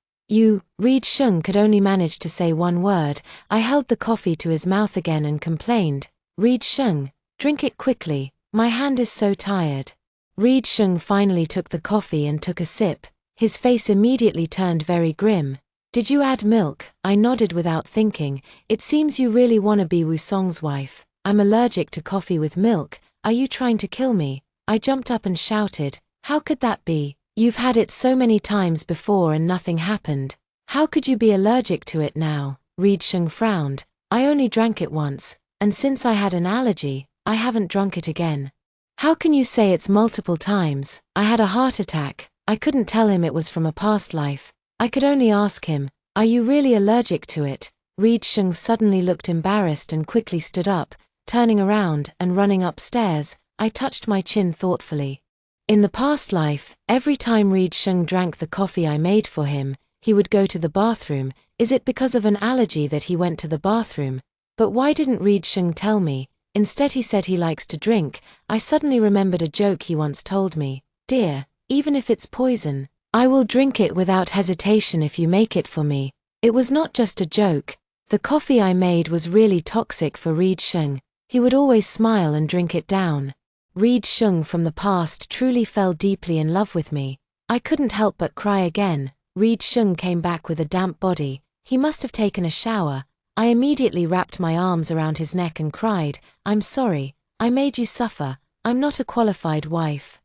Reed Sheng could only manage to say one word. I held the coffee to his mouth again and complained, "Reed Sheng, drink it quickly. My hand is so tired." Reed Sheng finally took the coffee and took a sip. His face immediately turned very grim. "Did you add milk?" I nodded without thinking. "It seems you really wanna be Wu Song's wife." "I'm allergic to coffee with milk. Are you trying to kill me?" I jumped up and shouted. "How could that be? You've had it so many times before and nothing happened. How could you be allergic to it now?" Reed Sheng frowned. "I only drank it once, and since I had an allergy, I haven't drunk it again." "How can you say it's multiple times? I had a heart attack." I couldn't tell him it was from a past life. I could only ask him, "Are you really allergic to it?" Reed Sheng suddenly looked embarrassed and quickly stood up, turning around and running upstairs. I touched my chin thoughtfully. In the past life, every time Reed Sheng drank the coffee I made for him, he would go to the bathroom. Is it because of an allergy that he went to the bathroom? But why didn't Reed Sheng tell me? Instead he said he likes to drink. I suddenly remembered a joke he once told me. "Dear, even if it's poison, I will drink it without hesitation if you make it for me." It was not just a joke. The coffee I made was really toxic for Reed Sheng. He would always smile and drink it down. Reed Sheng from the past truly fell deeply in love with me. I couldn't help but cry again. Reed Sheng came back with a damp body. He must have taken a shower. I immediately wrapped my arms around his neck and cried, "I'm sorry. I made you suffer. I'm not a qualified wife."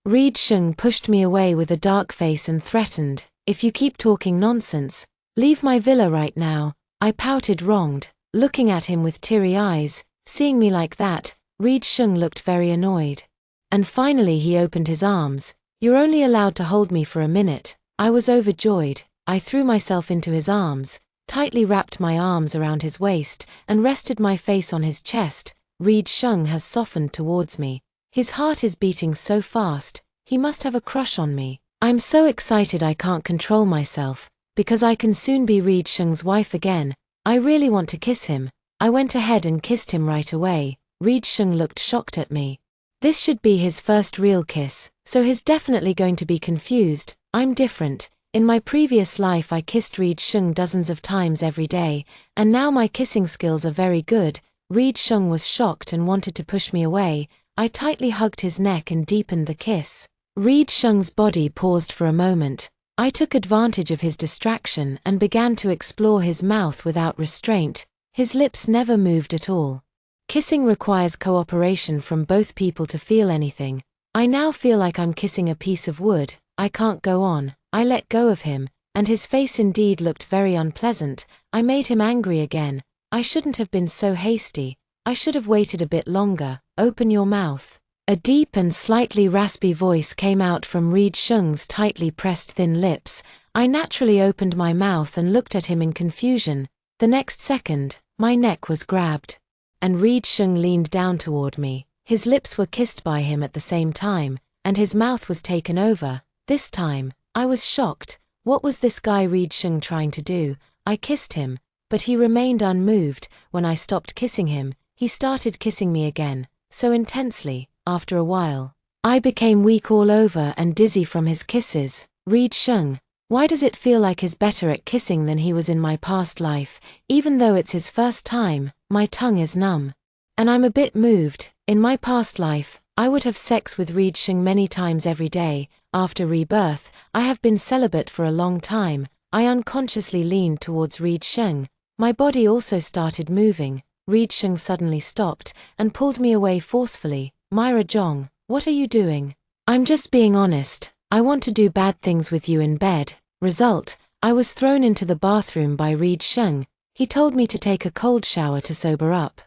Reed Sheng pushed me away with a dark face and threatened, "If you keep talking nonsense, leave my villa right now." I pouted, wronged, looking at him with teary eyes. Seeing me like that, Reed Sheng looked very annoyed. And finally he opened his arms. "You're only allowed to hold me for a minute." I was overjoyed. I threw myself into his arms, tightly wrapped my arms around his waist, and rested my face on his chest. Reed Shung has softened towards me. His heart is beating so fast, he must have a crush on me. I'm so excited I can't control myself, because I can soon be Reed Shung's wife again. I really want to kiss him. I went ahead and kissed him right away. Reed Shung looked shocked at me. This should be his first real kiss, so he's definitely going to be confused. I'm different. In my previous life I kissed Reed Shung dozens of times every day, and now my kissing skills are very good. Reed Shung was shocked and wanted to push me away. I tightly hugged his neck and deepened the kiss. Reed Shung's body paused for a moment. I took advantage of his distraction and began to explore his mouth without restraint. His lips never moved at all. Kissing requires cooperation from both people to feel anything. I now feel like I'm kissing a piece of wood. I can't go on. I let go of him, and his face indeed looked very unpleasant. I made him angry again. I shouldn't have been so hasty. I should have waited a bit longer. Open your mouth. A deep and slightly raspy voice came out from Reed Shung's tightly pressed thin lips. I naturally opened my mouth and looked at him in confusion. The next second, my neck was grabbed, and Reed Shung leaned down toward me. His lips were kissed by him at the same time, and his mouth was taken over. This time, I was shocked. What was this guy Reed Shung trying to do? I kissed him, but he remained unmoved. When I stopped kissing him, he started kissing me again, so intensely. After a while, I became weak all over and dizzy from his kisses. Reed Shung, why does it feel like he's better at kissing than he was in my past life? Even though it's his first time, my tongue is numb. And I'm a bit moved. In my past life, I would have sex with Reed Shung many times every day. After rebirth, I have been celibate for a long time. I unconsciously leaned towards Reed Shung. My body also started moving. Reed Shung suddenly stopped and pulled me away forcefully. Myra Jong, what are you doing? I'm just being honest. I want to do bad things with you in bed. Result, I was thrown into the bathroom by Reed Shung. He told me to take a cold shower to sober up.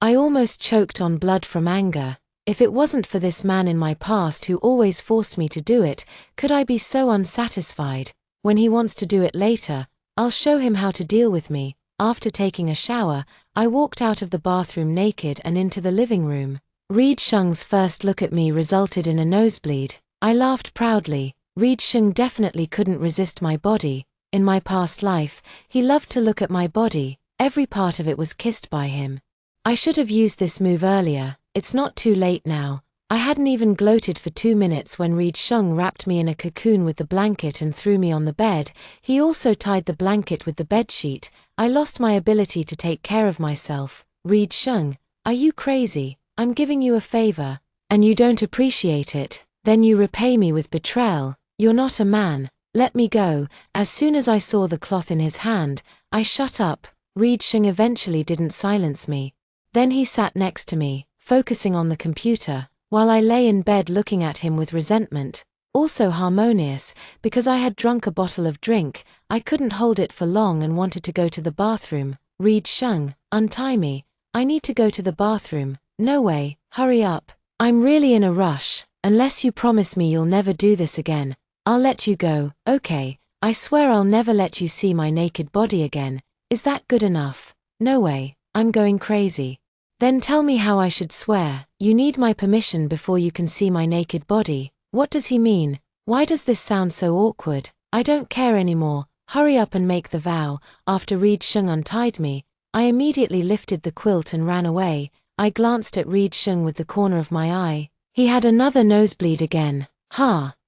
I almost choked on blood from anger. If it wasn't for this man in my past who always forced me to do it, could I be so unsatisfied? When he wants to do it later, I'll show him how to deal with me. After taking a shower, I walked out of the bathroom naked and into the living room. Reed Shung's first look at me resulted in a nosebleed. I laughed proudly. Reed Shung definitely couldn't resist my body. In my past life, he loved to look at my body. Every part of it was kissed by him. I should have used this move earlier. It's not too late now. I hadn't even gloated for 2 minutes when Reed Shung wrapped me in a cocoon with the blanket and threw me on the bed. He also tied the blanket with the bedsheet. I lost my ability to take care of myself. Reed Shung, are you crazy? I'm giving you a favor, and you don't appreciate it. Then you repay me with betrayal. You're not a man. Let me go. As soon as I saw the cloth in his hand, I shut up. Reed Shung eventually didn't silence me. Then he sat next to me, focusing on the computer, while I lay in bed looking at him with resentment. Also harmonious, because I had drunk a bottle of drink. I couldn't hold it for long and wanted to go to the bathroom. Reed Shung, untie me. I need to go to the bathroom. No way, hurry up. I'm really in a rush. Unless you promise me you'll never do this again, I'll let you go. Okay, I swear I'll never let you see my naked body again. Is that good enough? No way, I'm going crazy. Then tell me how I should swear. You need my permission before you can see my naked body. What does he mean? Why does this sound so awkward? I don't care anymore. Hurry up and make the vow. After Reed Shung untied me, I immediately lifted the quilt and ran away. I glanced at Reed Shung with the corner of my eye. He had another nosebleed again.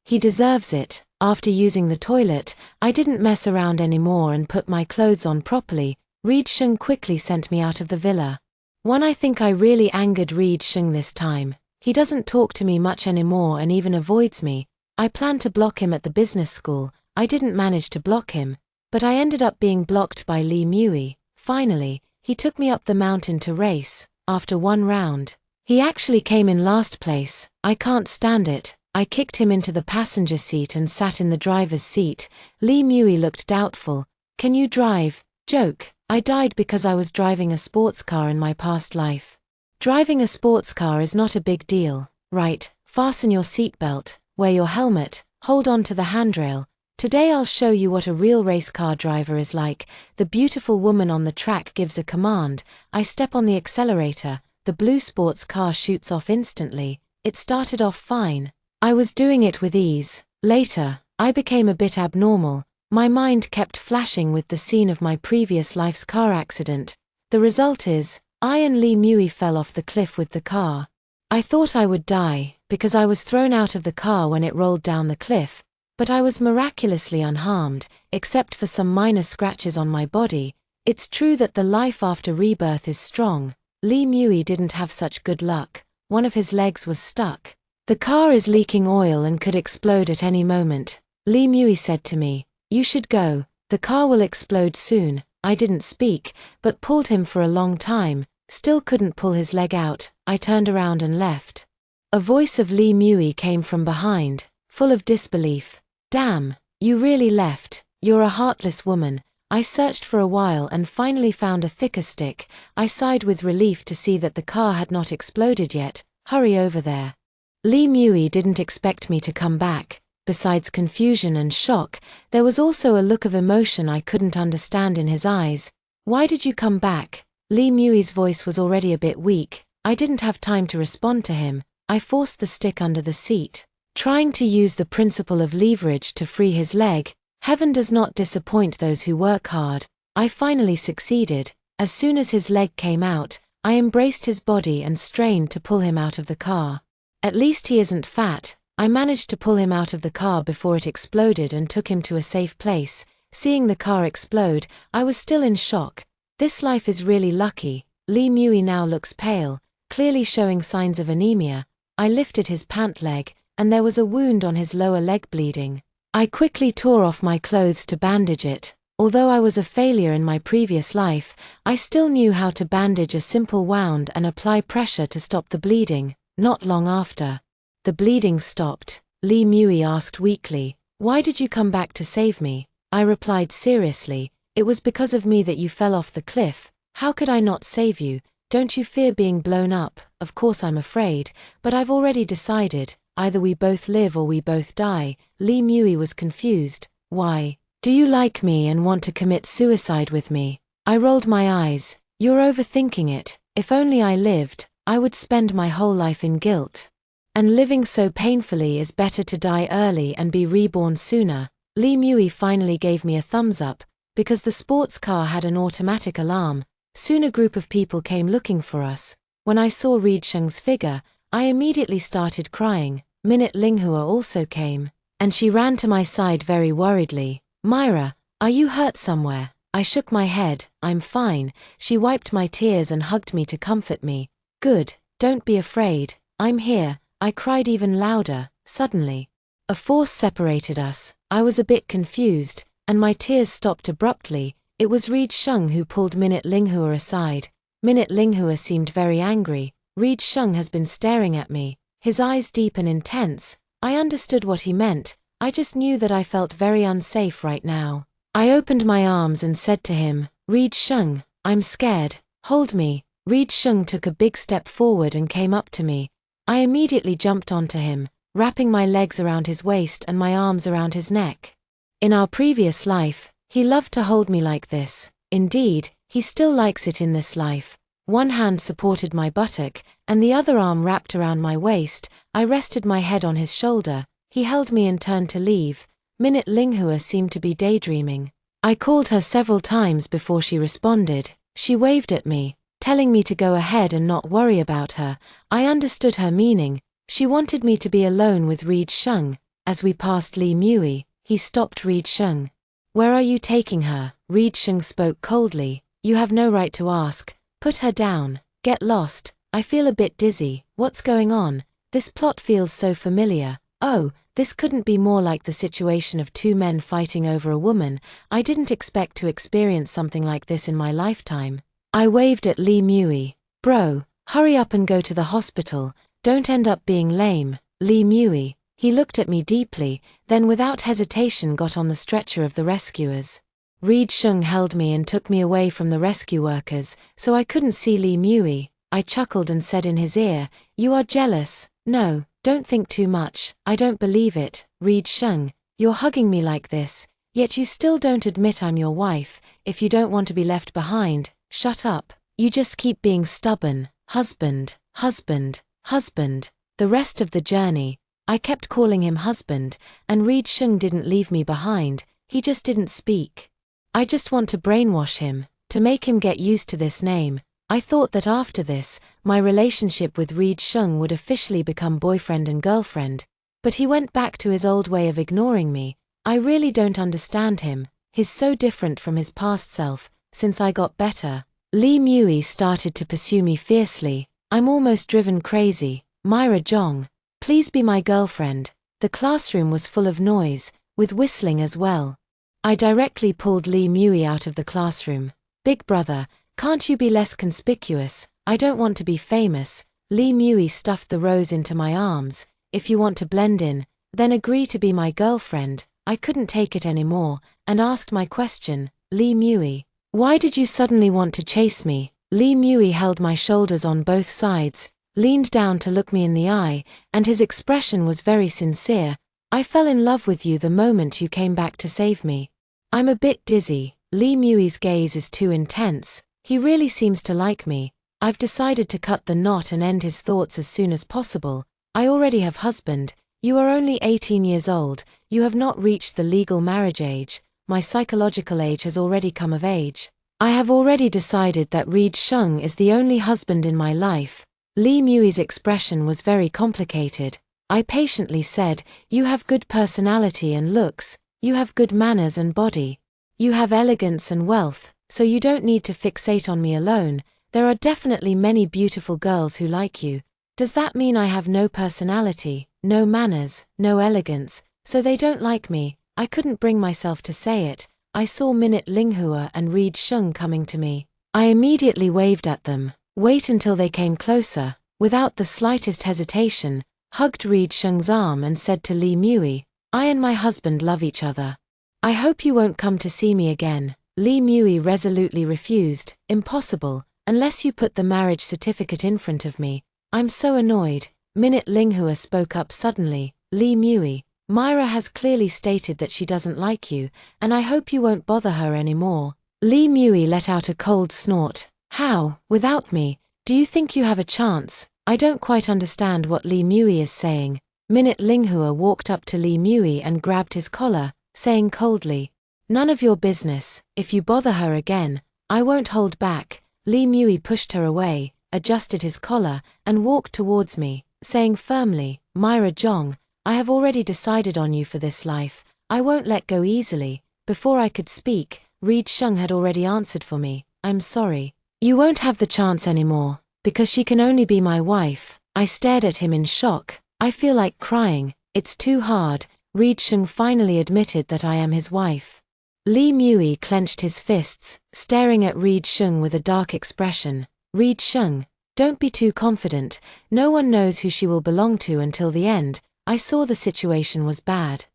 He deserves it. After using the toilet, I didn't mess around anymore and put my clothes on properly. Reed Shung quickly sent me out of the villa. I think I really angered Reed Shung this time. He doesn't talk to me much anymore and even avoids me. I planned to block him at the business school. I didn't manage to block him, but I ended up being blocked by Lee Mui. Finally, he took me up the mountain to race. After 1 round, he actually came in last place. I can't stand it. I kicked him into the passenger seat and sat in the driver's seat. Lee Mui looked doubtful. Can you drive? Joke. I died because I was driving a sports car in my past life. Driving a sports car is not a big deal, right? Fasten your seatbelt, wear your helmet, hold on to the handrail. Today I'll show you what a real race car driver is like. The beautiful woman on the track gives a command. I step on the accelerator. The blue sports car shoots off instantly. It started off fine. I was doing it with ease. Later, I became a bit abnormal. My mind kept flashing with the scene of my previous life's car accident. The result is, I and Lee Mui fell off the cliff with the car. I thought I would die, because I was thrown out of the car when it rolled down the cliff, but I was miraculously unharmed, except for some minor scratches on my body. It's true that the life after rebirth is strong. Lee Mui didn't have such good luck. One of his legs was stuck. The car is leaking oil and could explode at any moment. Lee Mui said to me, "You should go. The car will explode soon." I didn't speak, but pulled him for a long time, still couldn't pull his leg out. I turned around and left. A voice of Lee Mui came from behind, full of disbelief. "Damn, you really left. You're a heartless woman." I searched for a while and finally found a thicker stick. I sighed with relief to see that the car had not exploded yet. "Hurry over there." Lee Mui didn't expect me to come back. Besides confusion and shock, there was also a look of emotion I couldn't understand in his eyes. "Why did you come back?" Lee Mui's voice was already a bit weak. I didn't have time to respond to him. I forced the stick under the seat, trying to use the principle of leverage to free his leg. Heaven does not disappoint those who work hard. I finally succeeded. As soon as his leg came out, I embraced his body and strained to pull him out of the car. At least he isn't fat. I managed to pull him out of the car before it exploded and took him to a safe place. Seeing the car explode, I was still in shock. This life is really lucky. Lee Mui now looks pale, clearly showing signs of anemia. I lifted his pant leg, and there was a wound on his lower leg bleeding. I quickly tore off my clothes to bandage it. Although I was a failure in my previous life, I still knew how to bandage a simple wound and apply pressure to stop the bleeding. Not long after, the bleeding stopped. Lee Mui asked weakly, "Why did you come back to save me?" I replied seriously, "It was because of me that you fell off the cliff. How could I not save you? Don't you fear being blown up?" "Of course I'm afraid, but I've already decided. Either we both live or we both die." Lee Mui was confused. "Why? Do you like me and want to commit suicide with me?" I rolled my eyes. "You're overthinking it. If only I lived, I would spend my whole life in guilt. And living so painfully is better to die early and be reborn sooner." Lee Mui finally gave me a thumbs up, because the sports car had an automatic alarm. Soon a group of people came looking for us. When I saw Reed Sheng's figure, I immediately started crying. Minute Linghua also came, and she ran to my side very worriedly. "Myra, are you hurt somewhere?" I shook my head. "I'm fine." She wiped my tears and hugged me to comfort me. "Good, don't be afraid. I'm here." I cried even louder. Suddenly, a force separated us. I was a bit confused, and my tears stopped abruptly. It was Reed Sheng who pulled Minute Linghua aside. Minute Linghua seemed very angry. "Reed Sheng has been staring at me, his eyes deep and intense." I understood what he meant. I just knew that I felt very unsafe right now. I opened my arms and said to him, "Reed Sheng, I'm scared. Hold me." Reed Sheng took a big step forward and came up to me. I immediately jumped onto him, wrapping my legs around his waist and my arms around his neck. In our previous life, he loved to hold me like this. Indeed, he still likes it in this life. One hand supported my buttock, and the other arm wrapped around my waist. I rested my head on his shoulder. He held me and turned to leave. Minute Linghua seemed to be daydreaming. I called her several times before she responded. She waved at me, telling me to go ahead and not worry about her. I understood her meaning. She wanted me to be alone with Reed Sheng. As we passed Lee Mui, he stopped Reed Sheng. "Where are you taking her?" Reed Sheng spoke coldly. "You have no right to ask. Put her down. Get lost. I feel a bit dizzy. What's going on? This plot feels so familiar." Oh, this couldn't be more like the situation of two men fighting over a woman. I didn't expect to experience something like this in my lifetime. I waved at Lee Mui. "Bro, hurry up and go to the hospital. Don't end up being lame." Lee Mui. He looked at me deeply, then without hesitation got on the stretcher of the rescuers. Reed Sheng held me and took me away from the rescue workers, so I couldn't see Lee Mui. I chuckled and said in his ear, "You are jealous." "No, don't think too much. I don't believe it." Reed Sheng. You're hugging me like this, yet you still don't admit I'm your wife. If you don't want to be left behind, shut up. You just keep being stubborn. Husband, husband, husband. The rest of the journey, I kept calling him husband, and Reed Shung didn't leave me behind, he just didn't speak. I just want to brainwash him, to make him get used to this name. I thought that after this, my relationship with Reed Shung would officially become boyfriend and girlfriend, but he went back to his old way of ignoring me. I really don't understand him, he's so different from his past self. Since I got better, Lee Mui started to pursue me fiercely. I'm almost driven crazy. Myra Jong, please be my girlfriend. The classroom was full of noise, with whistling as well. I directly pulled Lee Mui out of the classroom. Big brother, can't you be less conspicuous? I don't want to be famous. Lee Mui stuffed the rose into my arms. If you want to blend in, then agree to be my girlfriend. I couldn't take it anymore, and asked my question. Lee Mui, why did you suddenly want to chase me? Lee Mui held my shoulders on both sides, leaned down to look me in the eye, and his expression was very sincere. I fell in love with you the moment you came back to save me. I'm a bit dizzy. Lee Mui's gaze is too intense. He really seems to like me. I've decided to cut the knot and end his thoughts as soon as possible. I already have husband. You are only 18 years old. You have not reached the legal marriage age. My psychological age has already come of age. I have already decided that Reed Shung is the only husband in my life. Lee Mui's expression was very complicated. I patiently said, you have good personality and looks, you have good manners and body. You have elegance and wealth, so you don't need to fixate on me alone. There are definitely many beautiful girls who like you. Does that mean I have no personality, no manners, no elegance, so they don't like me? I couldn't bring myself to say it. I saw Minute Linghua and Reed Shung coming to me. I immediately waved at them. Wait until they came closer. Without the slightest hesitation, hugged Reed Shung's arm and said to Lee Mui, I and my husband love each other. I hope you won't come to see me again. Lee Mui resolutely refused. Impossible, unless you put the marriage certificate in front of me. I'm so annoyed. Minute Linghua spoke up suddenly. Lee Mui, Myra has clearly stated that she doesn't like you, and I hope you won't bother her anymore. Lee Mui let out a cold snort. How, without me? Do you think you have a chance? I don't quite understand what Lee Mui is saying. Minute Linghua walked up to Lee Mui and grabbed his collar, saying coldly, none of your business. If you bother her again, I won't hold back. Lee Mui pushed her away, adjusted his collar, and walked towards me, saying firmly, Myra Jong, I have already decided on you for this life. I won't let go easily. Before I could speak, Reed Shung had already answered for me. I'm sorry. You won't have the chance anymore, because she can only be my wife. I stared at him in shock. I feel like crying. It's too hard. Reed Shung finally admitted that I am his wife. Lee Mui clenched his fists, staring at Reed Shung with a dark expression. Reed Shung, don't be too confident. No one knows who she will belong to until the end. I saw the situation was bad.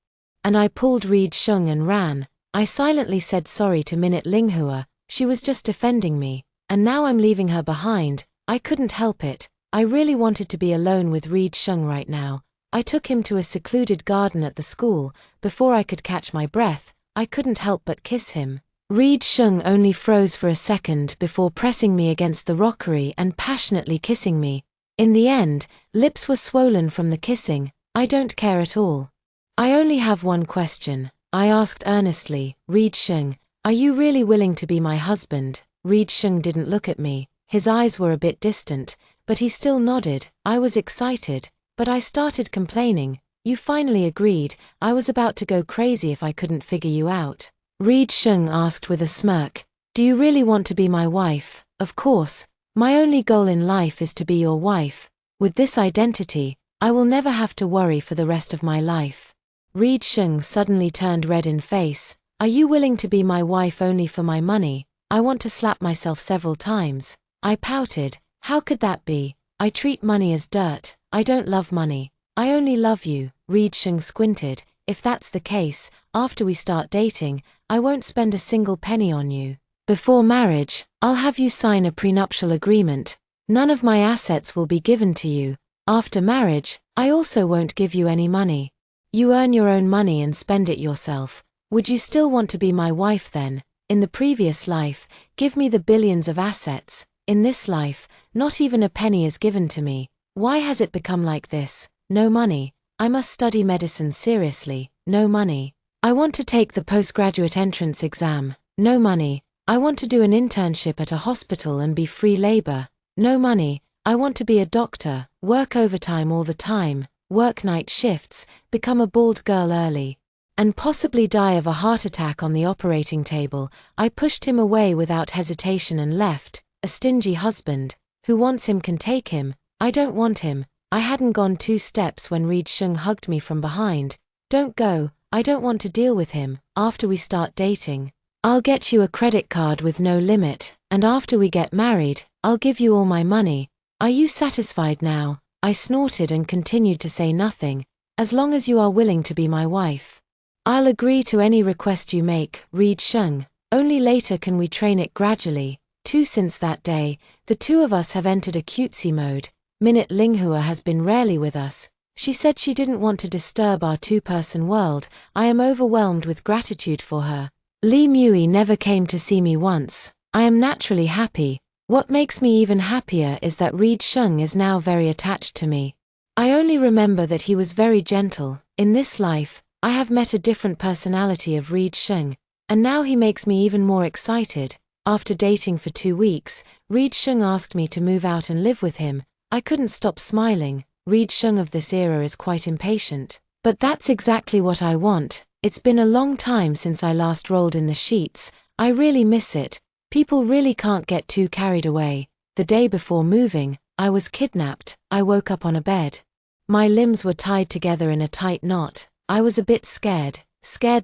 And I pulled Reed Shung and ran. I silently said sorry to Minute Linghua. She was just defending me. And now I'm leaving her behind. I couldn't help it. I really wanted to be alone with Reed Shung right now. I took him to a secluded garden at the school. Before I could catch my breath, I couldn't help but kiss him. Reed Shung only froze for a second before pressing me against the rockery and passionately kissing me. In the end, lips were swollen from the kissing. I don't care at all. I only have one question. I asked earnestly, Reed Shung, are you really willing to be my husband? Reed Shung didn't look at me. His eyes were a bit distant, but he still nodded. I was excited, but I started complaining. You finally agreed. I was about to go crazy if I couldn't figure you out. Reed Shung asked with a smirk, do you really want to be my wife? Of course. My only goal in life is to be your wife. With this identity, I will never have to worry for the rest of my life. Reed Shung suddenly turned red in face. Are you willing to be my wife only for my money? I want to slap myself several times. I pouted. How could that be? I treat money as dirt. I don't love money. I only love you. Reed Shung squinted. If that's the case, after we start dating, I won't spend a single penny on you. Before marriage, I'll have you sign a prenuptial agreement. None of my assets will be given to you. After marriage, I also won't give you any money. You earn your own money and spend it yourself. Would you still want to be my wife then? In the previous life, give me the billions of assets. In this life, not even a penny is given to me. Why has it become like this? No money. I must study medicine seriously. No money. I want to take the postgraduate entrance exam. No money. I want to do an internship at a hospital and be free labor. No money. I want to be a doctor, work overtime all the time, work night shifts, become a bald girl early, and possibly die of a heart attack on the operating table. I pushed him away without hesitation and left. A stingy husband. Who wants him can take him. I don't want him. I hadn't gone 2 steps when Reed Shung hugged me from behind. Don't go. I don't want to deal with him. After we start dating, I'll get you a credit card with no limit, and after we get married, I'll give you all my money. Are you satisfied now? I snorted and continued to say nothing. As long as you are willing to be my wife, I'll agree to any request you make, Reed Shung. Only later can we train it gradually. Since that day, the two of us have entered a cutesy mode. Minute Linghua has been rarely with us. She said she didn't want to disturb our 2-person world. I am overwhelmed with gratitude for her. Lee Mui never came to see me once. I am naturally happy. What makes me even happier is that Reed Shung is now very attached to me. I only remember that he was very gentle. In this life, I have met a different personality of Reed Shung, and now he makes me even more excited. After dating for 2 weeks, Reed Shung asked me to move out and live with him. I couldn't stop smiling. Reed Shung of this era is quite impatient. But that's exactly what I want. It's been a long time since I last rolled in the sheets. I really miss it. People really can't get too carried away. The day before moving, I was kidnapped. I woke up on a bed. My limbs were tied together in a tight knot. I was a bit scared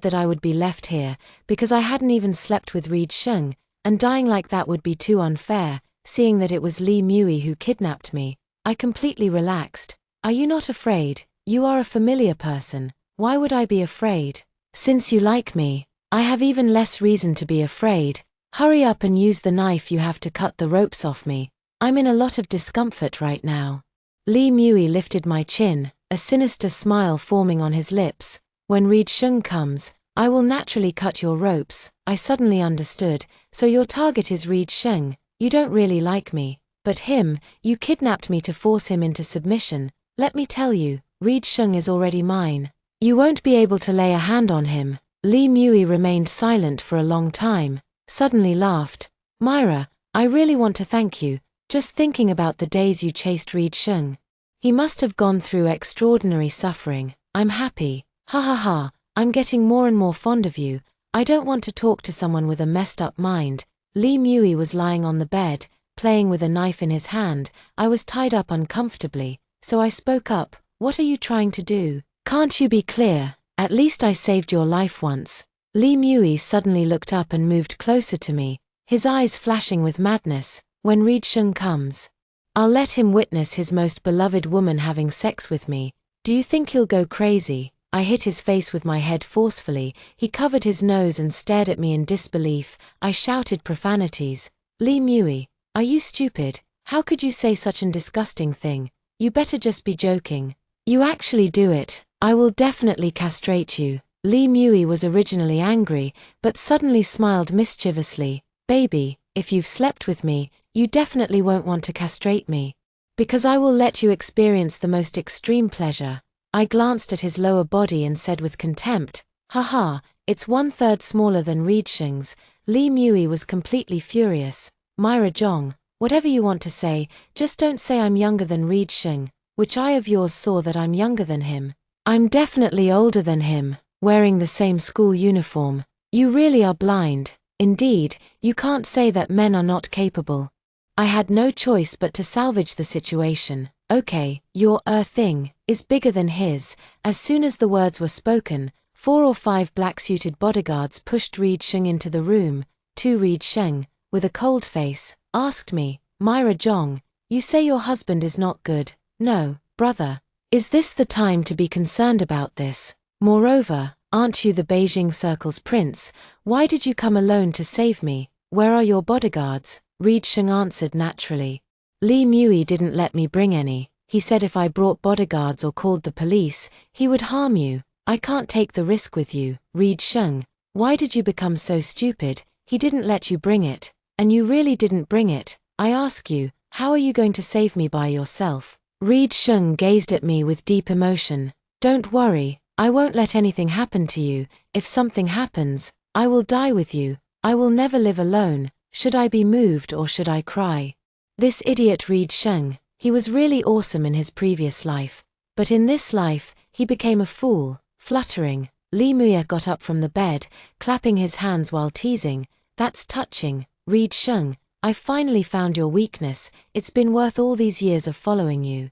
that I would be left here, because I hadn't even slept with Reed Shung, and dying like that would be too unfair. Seeing that it was Lee Mui who kidnapped me, I completely relaxed. Are you not afraid? You are a familiar person. Why would I be afraid? Since you like me, I have even less reason to be afraid. Hurry up and use the knife you have to cut the ropes off me. I'm in a lot of discomfort right now. Lee Mui lifted my chin, a sinister smile forming on his lips. When Reed Shung comes, I will naturally cut your ropes. I suddenly understood. So your target is Reed Shung. You don't really like me. But him, you kidnapped me to force him into submission. Let me tell you, Reed Shung is already mine. You won't be able to lay a hand on him. Lee Mui remained silent for a long time, suddenly laughed. Myra, I really want to thank you. Just thinking about the days you chased Reed Shung. He must have gone through extraordinary suffering. I'm happy. Ha ha ha, I'm getting more and more fond of you. I don't want to talk to someone with a messed up mind. Lee Mui was lying on the bed, playing with a knife in his hand. I was tied up uncomfortably, so I spoke up. What are you trying to do? Can't you be clear? At least I saved your life once. Lee Mui suddenly looked up and moved closer to me, his eyes flashing with madness. When Reed Shung comes, I'll let him witness his most beloved woman having sex with me. Do you think he'll go crazy? I hit his face with my head forcefully. He covered his nose and stared at me in disbelief. I shouted profanities. Lee Mui, are you stupid? How could you say such an disgusting thing? You better just be joking. You actually do it. I will definitely castrate you. Lee Mui was originally angry, but suddenly smiled mischievously. Baby, if you've slept with me, you definitely won't want to castrate me. Because I will let you experience the most extreme pleasure. I glanced at his lower body and said with contempt, haha, it's 1/3 smaller than Reed Shung's. Lee Mui was completely furious. Myra Jong, whatever you want to say, just don't say I'm younger than Reed Shung. Which eye of yours saw that I'm younger than him? I'm definitely older than him, wearing the same school uniform. You really are blind. Indeed, you can't say that men are not capable. I had no choice but to salvage the situation. Okay, your thing is bigger than his. As soon as the words were spoken, 4 or 5 black-suited bodyguards pushed Reed Shung into the room. Reed Shung, with a cold face, asked me, Myra Jong, you say your husband is not good. No, brother. Is this the time to be concerned about this? Moreover, aren't you the Beijing Circle's prince? Why did you come alone to save me? Where are your bodyguards? Reed Shung answered naturally. Lee Mui didn't let me bring any. He said if I brought bodyguards or called the police, he would harm you. I can't take the risk with you, Reed Sheng. Why did you become so stupid? He didn't let you bring it. And you really didn't bring it. I ask you, how are you going to save me by yourself? Reed Sheng gazed at me with deep emotion. Don't worry, I won't let anything happen to you. If something happens, I will die with you. I will never live alone. Should I be moved or should I cry? This idiot Reed Sheng, he was really awesome in his previous life. But in this life, he became a fool, fluttering. Li Muya got up from the bed, clapping his hands while teasing. That's touching, Reed Sheng. I finally found your weakness. It's been worth all these years of following you.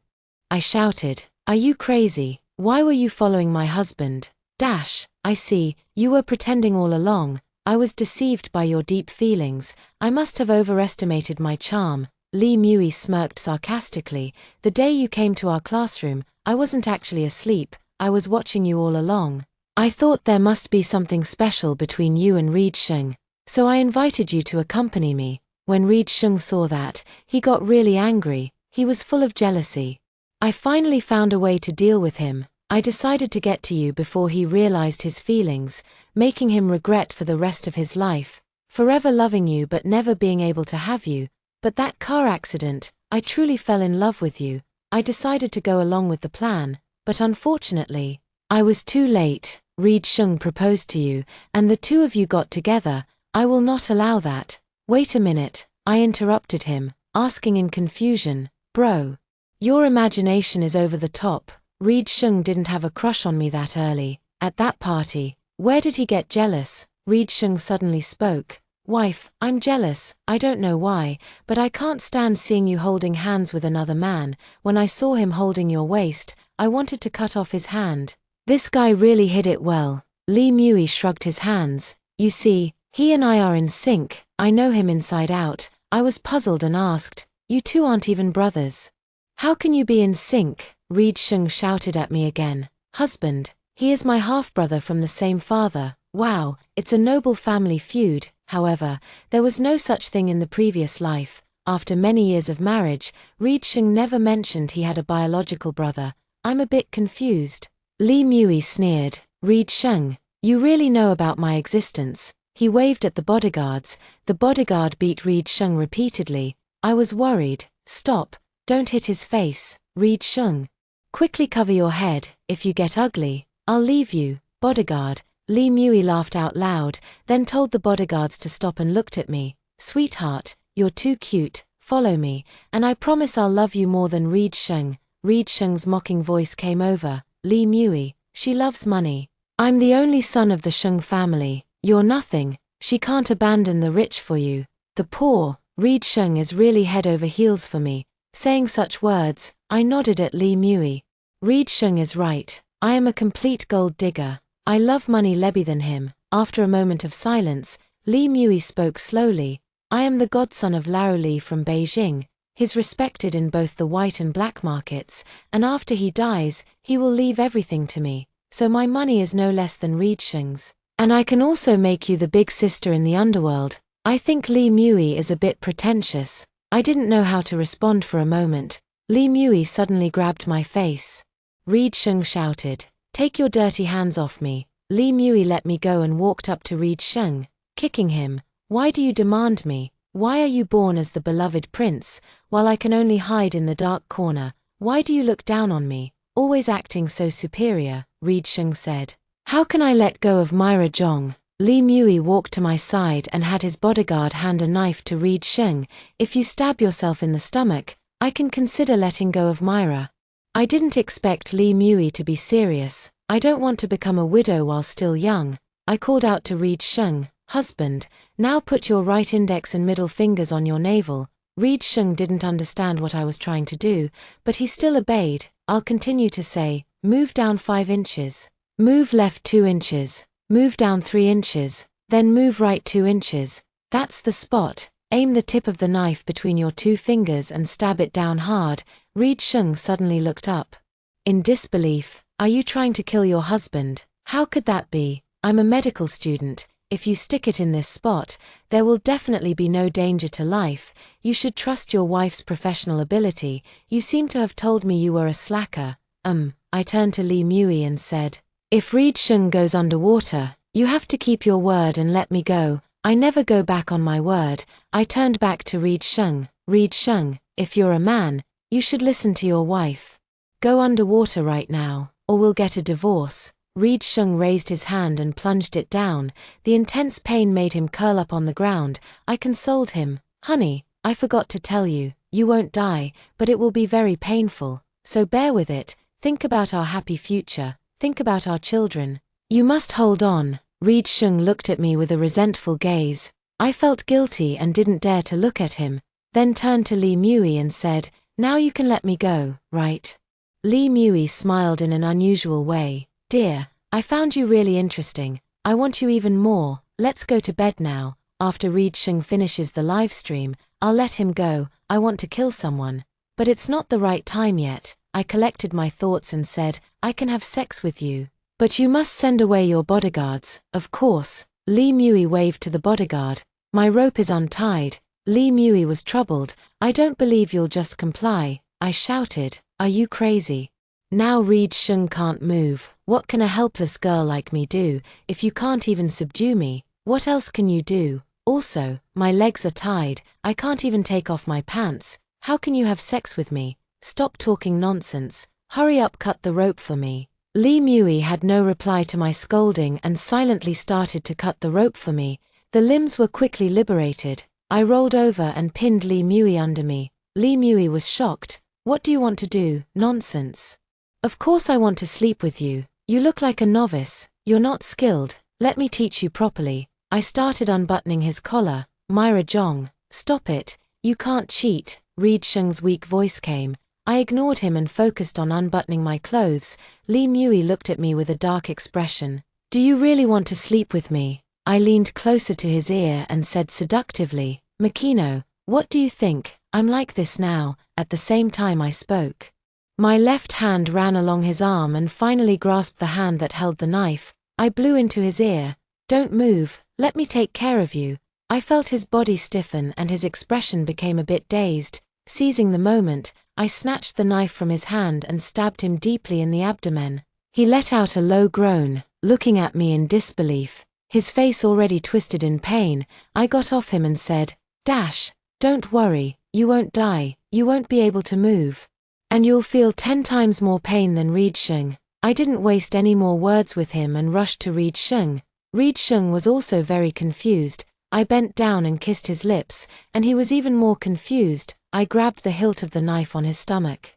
I shouted. Are you crazy? Why were you following my husband? I see, you were pretending all along. I was deceived by your deep feelings. I must have overestimated my charm. Li Mui smirked sarcastically. The day you came to our classroom, I wasn't actually asleep. I was watching you all along. I thought there must be something special between you and Reed Sheng. So I invited you to accompany me. When Reed Sheng saw that, he got really angry. He was full of jealousy. I finally found a way to deal with him. I decided to get to you before he realized his feelings, making him regret for the rest of his life, forever loving you but never being able to have you. But that car accident, I truly fell in love with you. I decided to go along with the plan, but unfortunately, I was too late. Reed Sheng proposed to you, and the two of you got together. I will not allow that. Wait a minute, I interrupted him, asking in confusion, bro, your imagination is over the top. Reed Sheng didn't have a crush on me that early. At that party, where did he get jealous? Reed Sheng suddenly spoke. Wife, I'm jealous. I don't know why, but I can't stand seeing you holding hands with another man. When I saw him holding your waist, I wanted to cut off his hand. This guy really hid it well. Li Mui shrugged his hands. You see, he and I are in sync. I know him inside out. I was puzzled and asked, you two aren't even brothers. How can you be in sync? Reed Sheng shouted at me again. Husband, he is my half-brother from the same father. Wow, it's a noble family feud. However, there was no such thing in the previous life. After many years of marriage, Reed Sheng never mentioned he had a biological brother. I'm a bit confused. Li Mui sneered. Reed Sheng, you really know about my existence. He waved at the bodyguards. The bodyguard beat Reed Sheng repeatedly. I was worried. Stop. Don't hit his face. Reed Sheng. Quickly cover your head. If you get ugly, I'll leave you. Bodyguard. Li Mui laughed out loud, then told the bodyguards to stop and looked at me. Sweetheart, you're too cute. Follow me, and I promise I'll love you more than Reed Sheng. Reed Sheng's mocking voice came over. Li Mui, she loves money. I'm the only son of the Sheng family. You're nothing. She can't abandon the rich for you. The poor. Reed Sheng is really head over heels for me. Saying such words, I nodded at Li Mui. Reed Sheng is right. I am a complete gold digger. I love money lebby than him. After a moment of silence, Li Mui spoke slowly. I am the godson of Lao Li from Beijing. He's respected in both the white and black markets, and after he dies, he will leave everything to me. So my money is no less than Reed Sheng's. And I can also make you the big sister in the underworld. I think Li Mui is a bit pretentious. I didn't know how to respond for a moment. Li Mui suddenly grabbed my face. Reed Sheng shouted, take your dirty hands off me. Li Mui let me go and walked up to Reed Sheng, kicking him. Why do you demand me? Why are you born as the beloved prince, while I can only hide in the dark corner? Why do you look down on me, always acting so superior? Reed Sheng said. How can I let go of Myra Zhong? Li Mui walked to my side and had his bodyguard hand a knife to Reed Sheng. If you stab yourself in the stomach, I can consider letting go of Myra. I didn't expect Li Mui to be serious. I don't want to become a widow while still young. I called out to Reed Sheng, husband, now put your right index and middle fingers on your navel. Reed Sheng didn't understand what I was trying to do, but he still obeyed. I'll continue to say, move down 5 inches. Move left 2 inches. Move down 3 inches. Then move right 2 inches. That's the spot. Aim the tip of the knife between your 2 fingers and stab it down hard. Reed Sheng suddenly looked up. In disbelief, are you trying to kill your husband? How could that be? I'm a medical student. If you stick it in this spot, there will definitely be no danger to life. You should trust your wife's professional ability. You seem to have told me you were a slacker. I turned to Li Mui and said, If Reed Shung goes underwater, you have to keep your word and let me go. I never go back on my word. I turned back to Reed Shung. Reed Shung, if you're a man, you should listen to your wife. Go underwater right now, or we'll get a divorce. Reed Shung raised his hand and plunged it down. The intense pain made him curl up on the ground. I consoled him. Honey, I forgot to tell you, you won't die, but it will be very painful. So bear with it. Think about our happy future. Think about our children. You must hold on. Reed Shung looked at me with a resentful gaze. I felt guilty and didn't dare to look at him, then turned to Lee Mui and said, now you can let me go, right? Lee Mui smiled in an unusual way. Dear, I found you really interesting. I want you even more. Let's go to bed now. After Reed Shung finishes the live stream, I'll let him go. I want to kill someone. But it's not the right time yet. I collected my thoughts and said, I can have sex with you. But you must send away your bodyguards. Of course. Lee Mui waved to the bodyguard. My rope is untied. Lee Mui was troubled. I don't believe you'll just comply. I shouted, are you crazy? Now Reed Shung can't move. What can a helpless girl like me do? If you can't even subdue me, what else can you do? Also, my legs are tied. I can't even take off my pants. How can you have sex with me? Stop talking nonsense. Hurry up, cut the rope for me. Lee Mui had no reply to my scolding and silently started to cut the rope for me. The limbs were quickly liberated. I rolled over and pinned Lee Mui under me. Lee Mui was shocked. What do you want to do? Nonsense. Of course I want to sleep with you. You look like a novice. You're not skilled. Let me teach you properly. I started unbuttoning his collar. Myra Jong, stop it. You can't cheat. Reed Shung's weak voice came. I ignored him and focused on unbuttoning my clothes. Lee Mui looked at me with a dark expression. Do you really want to sleep with me? I leaned closer to his ear and said seductively, Makino, what do you think? I'm like this now. At the same time I spoke. My left hand ran along his arm and finally grasped the hand that held the knife. I blew into his ear. Don't move, let me take care of you. I felt his body stiffen and his expression became a bit dazed. Seizing the moment, I snatched the knife from his hand and stabbed him deeply in the abdomen. He let out a low groan, looking at me in disbelief. His face already twisted in pain. I got off him and said, Dash, don't worry, you won't die, you won't be able to move. And you'll feel 10 times more pain than Reed Shung. I didn't waste any more words with him and rushed to Reed Shung. Reed Shung was also very confused. I bent down and kissed his lips, and he was even more confused. I grabbed the hilt of the knife on his stomach.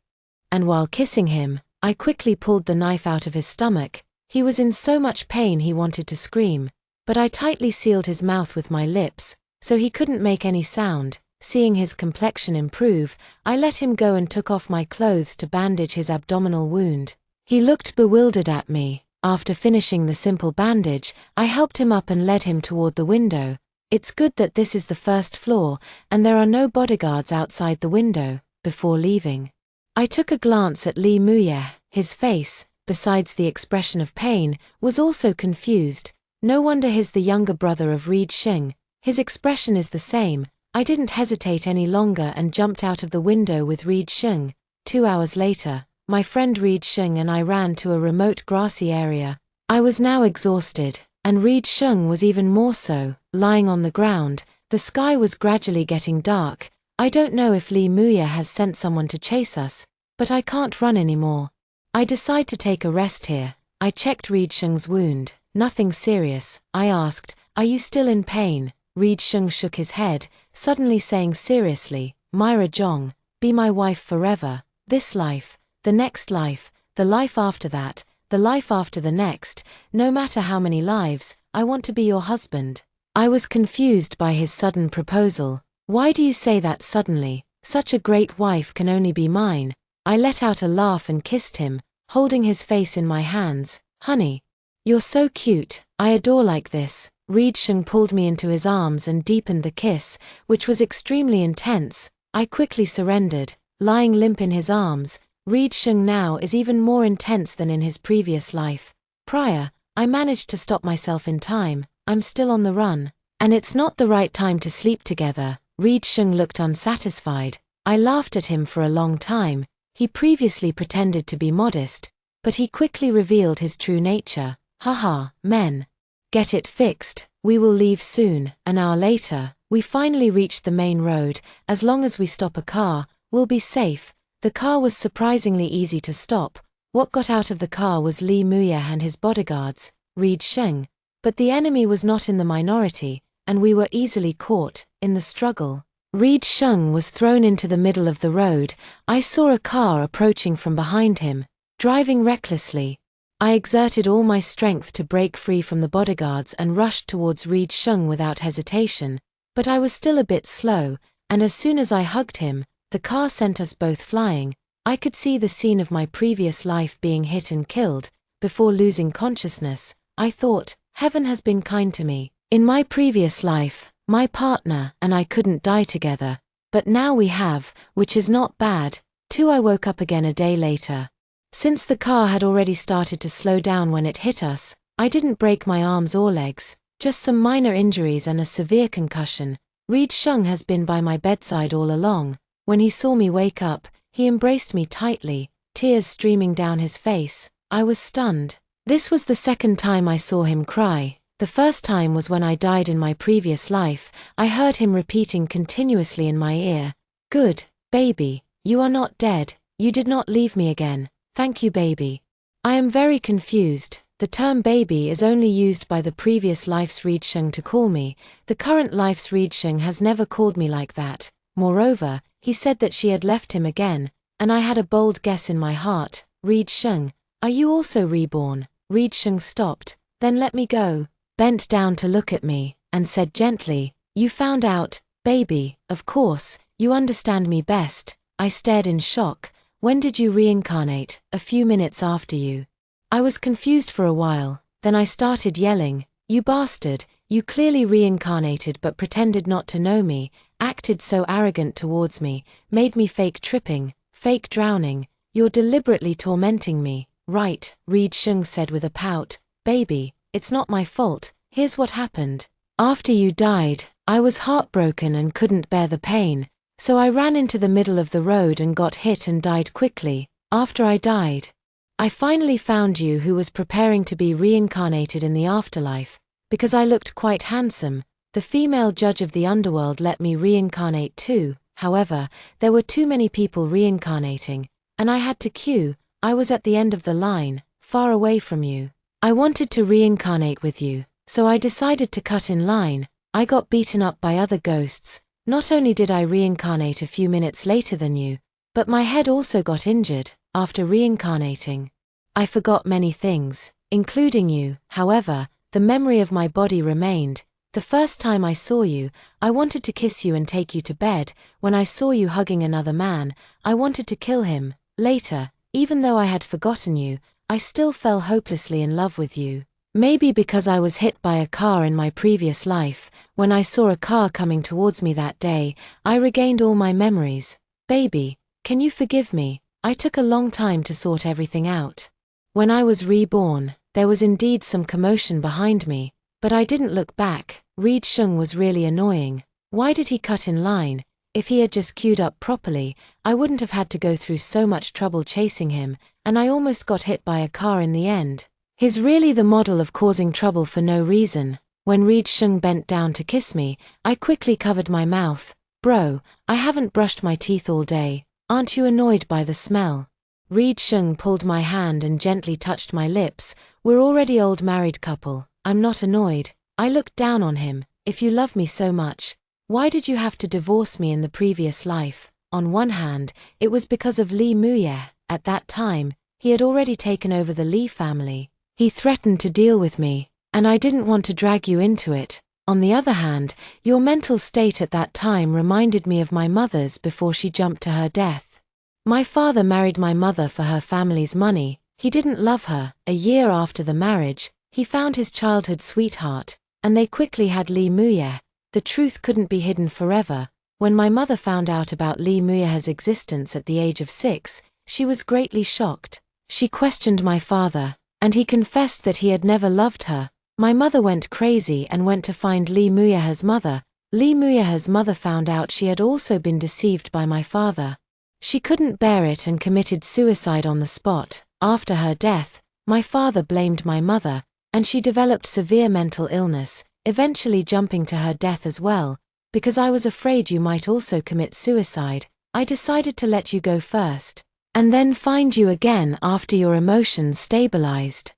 And while kissing him, I quickly pulled the knife out of his stomach. He was in so much pain he wanted to scream, but I tightly sealed his mouth with my lips, so he couldn't make any sound. Seeing his complexion improve, I let him go and took off my clothes to bandage his abdominal wound. He looked bewildered at me. After finishing the simple bandage, I helped him up and led him toward the window. It's good that this is the first floor, and there are no bodyguards outside the window. Before leaving, I took a glance at Lee Mui. His face, besides the expression of pain, was also confused. No wonder he's the younger brother of Reed Shung. His expression is the same. I didn't hesitate any longer and jumped out of the window with Reed Shung. 2 hours later, my friend Reed Shung and I ran to a remote grassy area. I was now exhausted, and Reed Shung was even more so. Lying on the ground, the sky was gradually getting dark. I don't know if Lee Mui has sent someone to chase us, but I can't run anymore. I decide to take a rest here. I checked Reed Shung's wound. Nothing serious. I asked, are you still in pain? Reed Shung shook his head, suddenly saying seriously, Myra Jong, be my wife forever. This life, the next life, the life after that, the life after the next, no matter how many lives, I want to be your husband. I was confused by his sudden proposal. Why do you say that suddenly? Such a great wife can only be mine. I let out a laugh and kissed him, holding his face in my hands. Honey, you're so cute. I adore like this. Reed Shung pulled me into his arms and deepened the kiss, which was extremely intense. I quickly surrendered, lying limp in his arms. Reed Shung now is even more intense than in his previous life. Prior, I managed to stop myself in time. I'm still on the run. And it's not the right time to sleep together. Reed Shung looked unsatisfied. I laughed at him for a long time. He previously pretended to be modest, But he quickly revealed his true nature. Haha, men. Get it fixed, we will leave soon. An hour later, we finally reached the main road. As long as we stop a car, we'll be safe. The car was surprisingly easy to stop. What got out of the car was Lee Muye and his bodyguards, Reed Sheng. But the enemy was not in the minority, and we were easily caught. In the struggle, Reed Sheng was thrown into the middle of the road. I saw a car approaching from behind him, driving recklessly. I exerted all my strength to break free from the bodyguards and rushed towards Reed Sheng without hesitation, but I was still a bit slow, and as soon as I hugged him, the car sent us both flying. I could see the scene of my previous life being hit and killed. Before losing consciousness, I thought, heaven has been kind to me. In my previous life, my partner and I couldn't die together, but now we have, which is not bad. Too, I woke up again a day later. Since the car had already started to slow down when it hit us, I didn't break my arms or legs, just some minor injuries and a severe concussion. Reed Sheng has been by my bedside all along. When he saw me wake up, he embraced me tightly, tears streaming down his face. I was stunned. This was the second time I saw him cry. The first time was when I died in my previous life. I heard him repeating continuously in my ear, "Good, baby, you are not dead, you did not leave me again, thank you baby." I am very confused. The term baby is only used by the previous life's Reed Sheng to call me. The current life's Reed Sheng has never called me like that. Moreover, he said that she had left him again, and I had a bold guess in my heart. "Reed Sheng, are you also reborn?" Reed Sheng stopped, then let me go, bent down to look at me, and said gently, "You found out, baby, of course, you understand me best." I stared in shock. "When did you reincarnate?" "A few minutes after you." I was confused for a while, then I started yelling, "You bastard, you clearly reincarnated but pretended not to know me, acted so arrogant towards me, made me fake tripping, fake drowning, you're deliberately tormenting me, right?" Reed Sheng said with a pout, "Baby, it's not my fault, here's what happened. After you died, I was heartbroken and couldn't bear the pain, so I ran into the middle of the road and got hit and died quickly. After I died, I finally found you who was preparing to be reincarnated in the afterlife, because I looked quite handsome. The female judge of the underworld let me reincarnate too. However, there were too many people reincarnating, and I had to queue. I was at the end of the line, far away from you. I wanted to reincarnate with you, so I decided to cut in line. I got beaten up by other ghosts. Not only did I reincarnate a few minutes later than you, but my head also got injured. After reincarnating, I forgot many things, including you. However, the memory of my body remained. The first time I saw you, I wanted to kiss you and take you to bed. When I saw you hugging another man, I wanted to kill him. Later, even though I had forgotten you, I still fell hopelessly in love with you. Maybe because I was hit by a car in my previous life, when I saw a car coming towards me that day, I regained all my memories. Baby, can you forgive me? I took a long time to sort everything out. When I was reborn, there was indeed some commotion behind me, but I didn't look back. Reed Sheng was really annoying. Why did he cut in line? If he had just queued up properly, I wouldn't have had to go through so much trouble chasing him, and I almost got hit by a car in the end. He's really the model of causing trouble for no reason. When Reed Sheng bent down to kiss me, I quickly covered my mouth. "Bro, I haven't brushed my teeth all day. Aren't you annoyed by the smell?" Reed Sheng pulled my hand and gently touched my lips. "We're already old married couple. I'm not annoyed." I looked down on him. "If you love me so much, why did you have to divorce me in the previous life?" On one hand, it was because of Lee Muye. At that time, he had already taken over the Lee family. He threatened to deal with me, and I didn't want to drag you into it. On the other hand, your mental state at that time reminded me of my mother's before she jumped to her death. My father married my mother for her family's money. He didn't love her. A year after the marriage, he found his childhood sweetheart, and they quickly had Lee Muye. The truth couldn't be hidden forever. When my mother found out about Lee Muye's existence at the age of 6, she was greatly shocked. She questioned my father, and he confessed that he had never loved her. My mother went crazy and went to find Lee Muye's mother. Lee Muye's mother found out she had also been deceived by my father. She couldn't bear it and committed suicide on the spot. After her death, my father blamed my mother, and she developed severe mental illness, eventually jumping to her death as well. Because I was afraid you might also commit suicide, I decided to let you go first, and then find you again after your emotions stabilized.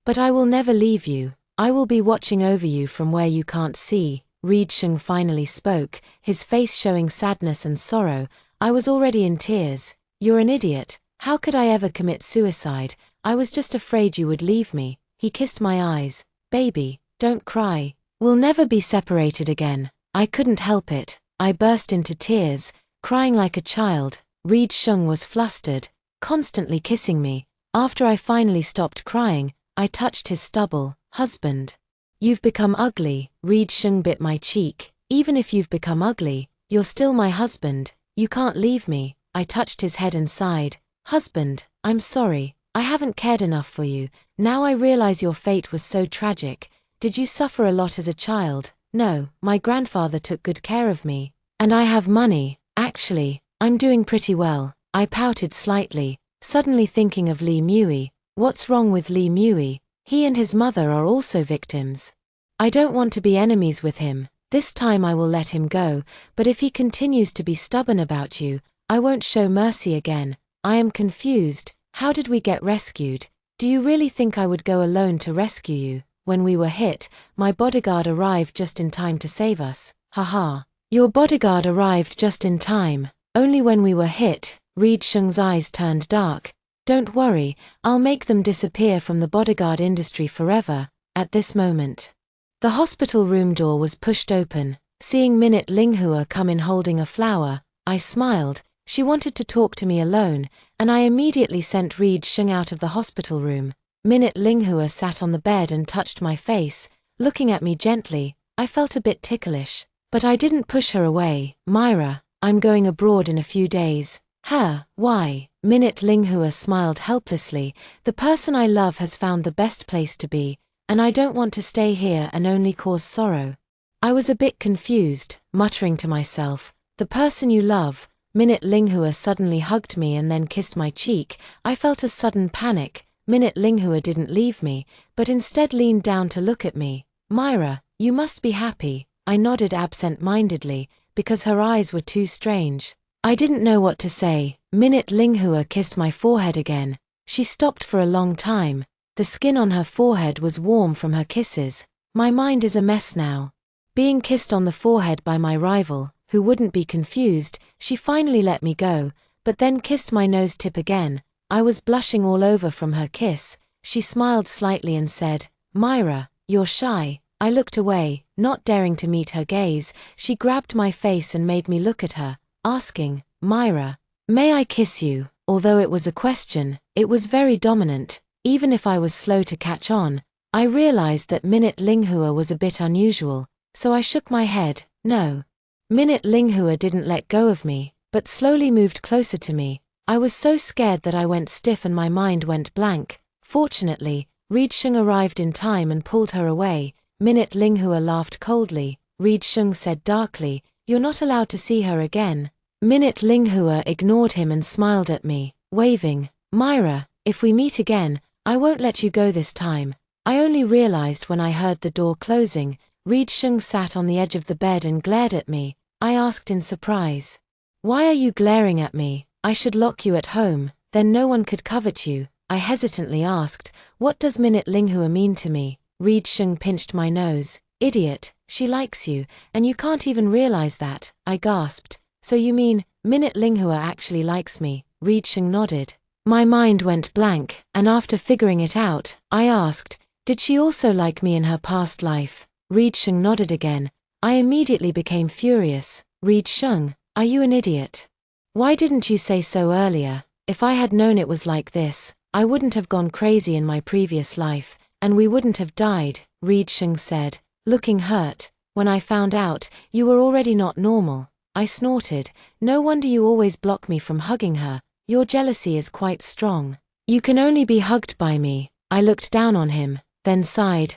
But I will never leave you. I will be watching over you from where you can't see. Reed Sheng finally spoke, his face showing sadness and sorrow. I was already in tears. You're an idiot. How could I ever commit suicide? I was just afraid you would leave me. He kissed my eyes. Baby, don't cry. We'll never be separated again. I couldn't help it. I burst into tears, crying like a child. Reed Sheng was flustered, constantly kissing me. After I finally stopped crying, I touched his stubble. Husband. You've become ugly. Reed Sheng bit my cheek. Even if you've become ugly, you're still my husband. You can't leave me. I touched his head and sighed. Husband, I'm sorry. I haven't cared enough for you. Now I realize your fate was so tragic. Did you suffer a lot as a child? No, my grandfather took good care of me. And I have money. Actually, I'm doing pretty well. I pouted slightly, suddenly thinking of Lee Mui. What's wrong with Lee Mui? He and his mother are also victims. I don't want to be enemies with him. This time I will let him go, but if he continues to be stubborn about you, I won't show mercy again. I am confused. How did we get rescued? Do you really think I would go alone to rescue you? When we were hit, my bodyguard arrived just in time to save us. Haha. Your bodyguard arrived just in time. Only when we were hit. Reed Sheng's eyes turned dark. Don't worry, I'll make them disappear from the bodyguard industry forever. At this moment, the hospital room door was pushed open. Seeing Minute Linghua come in holding a flower, I smiled. She wanted to talk to me alone, and I immediately sent Reed Sheng out of the hospital room. Minute Linghua sat on the bed and touched my face, looking at me gently. I felt a bit ticklish, but I didn't push her away. Myra, I'm going abroad in a few days. Huh, why? Minute Linghua smiled helplessly. The person I love has found the best place to be, and I don't want to stay here and only cause sorrow. I was a bit confused, muttering to myself, the person you love. Minute Linghua suddenly hugged me and then kissed my cheek. I felt a sudden panic. Minute Linghua didn't leave me, but instead leaned down to look at me. Myra, you must be happy. I nodded absent-mindedly, because her eyes were too strange. I didn't know what to say. Minute Linghua kissed my forehead again. She stopped for a long time. The skin on her forehead was warm from her kisses. My mind is a mess now. Being kissed on the forehead by my rival, who wouldn't be confused, she finally let me go, but then kissed my nose tip again. I was blushing all over from her kiss. She smiled slightly and said, Myra, you're shy. I looked away, not daring to meet her gaze. She grabbed my face and made me look at her, asking, Myra, may I kiss you? Although it was a question, it was very dominant. Even if I was slow to catch on, I realized that Minute Linghua was a bit unusual, so I shook my head, no. Minute Linghua didn't let go of me, but slowly moved closer to me. I was so scared that I went stiff and my mind went blank. Fortunately, Reed Sheng arrived in time and pulled her away. Minute Linghua laughed coldly. Reed Sheng said darkly, You're not allowed to see her again. Minute Linghua ignored him and smiled at me, waving, Myra, if we meet again, I won't let you go this time. I only realized when I heard the door closing. Reed Sheng sat on the edge of the bed and glared at me. I asked in surprise, Why are you glaring at me? I should lock you at home, then no one could covet you. I hesitantly asked, What does Minute Linghua mean to me? Reed Sheng pinched my nose. Idiot, she likes you, and you can't even realize that. I gasped. So you mean, Minute Linghua actually likes me? Reed Sheng nodded. My mind went blank, and after figuring it out, I asked, Did she also like me in her past life? Reed Sheng nodded again. I immediately became furious. Reed Sheng, are you an idiot? Why didn't you say so earlier? If I had known it was like this, I wouldn't have gone crazy in my previous life, and we wouldn't have died, Reed Sheng said, looking hurt. When I found out, you were already not normal. I snorted. No wonder you always block me from hugging her. Your jealousy is quite strong. You can only be hugged by me. I looked down on him, then sighed.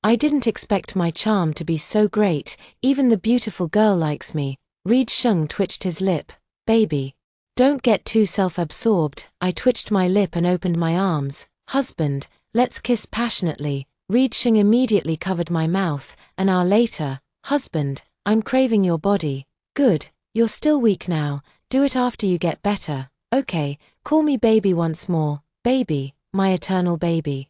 I didn't expect my charm to be so great. Even the beautiful girl likes me. Reed Sheng twitched his lip. Baby. Don't get too self-absorbed. I twitched my lip and opened my arms. Husband, let's kiss passionately. Reaching immediately covered my mouth. An hour later, husband, I'm craving your body. Good, you're still weak now. Do it after you get better. Okay, call me baby once more. Baby, my eternal baby.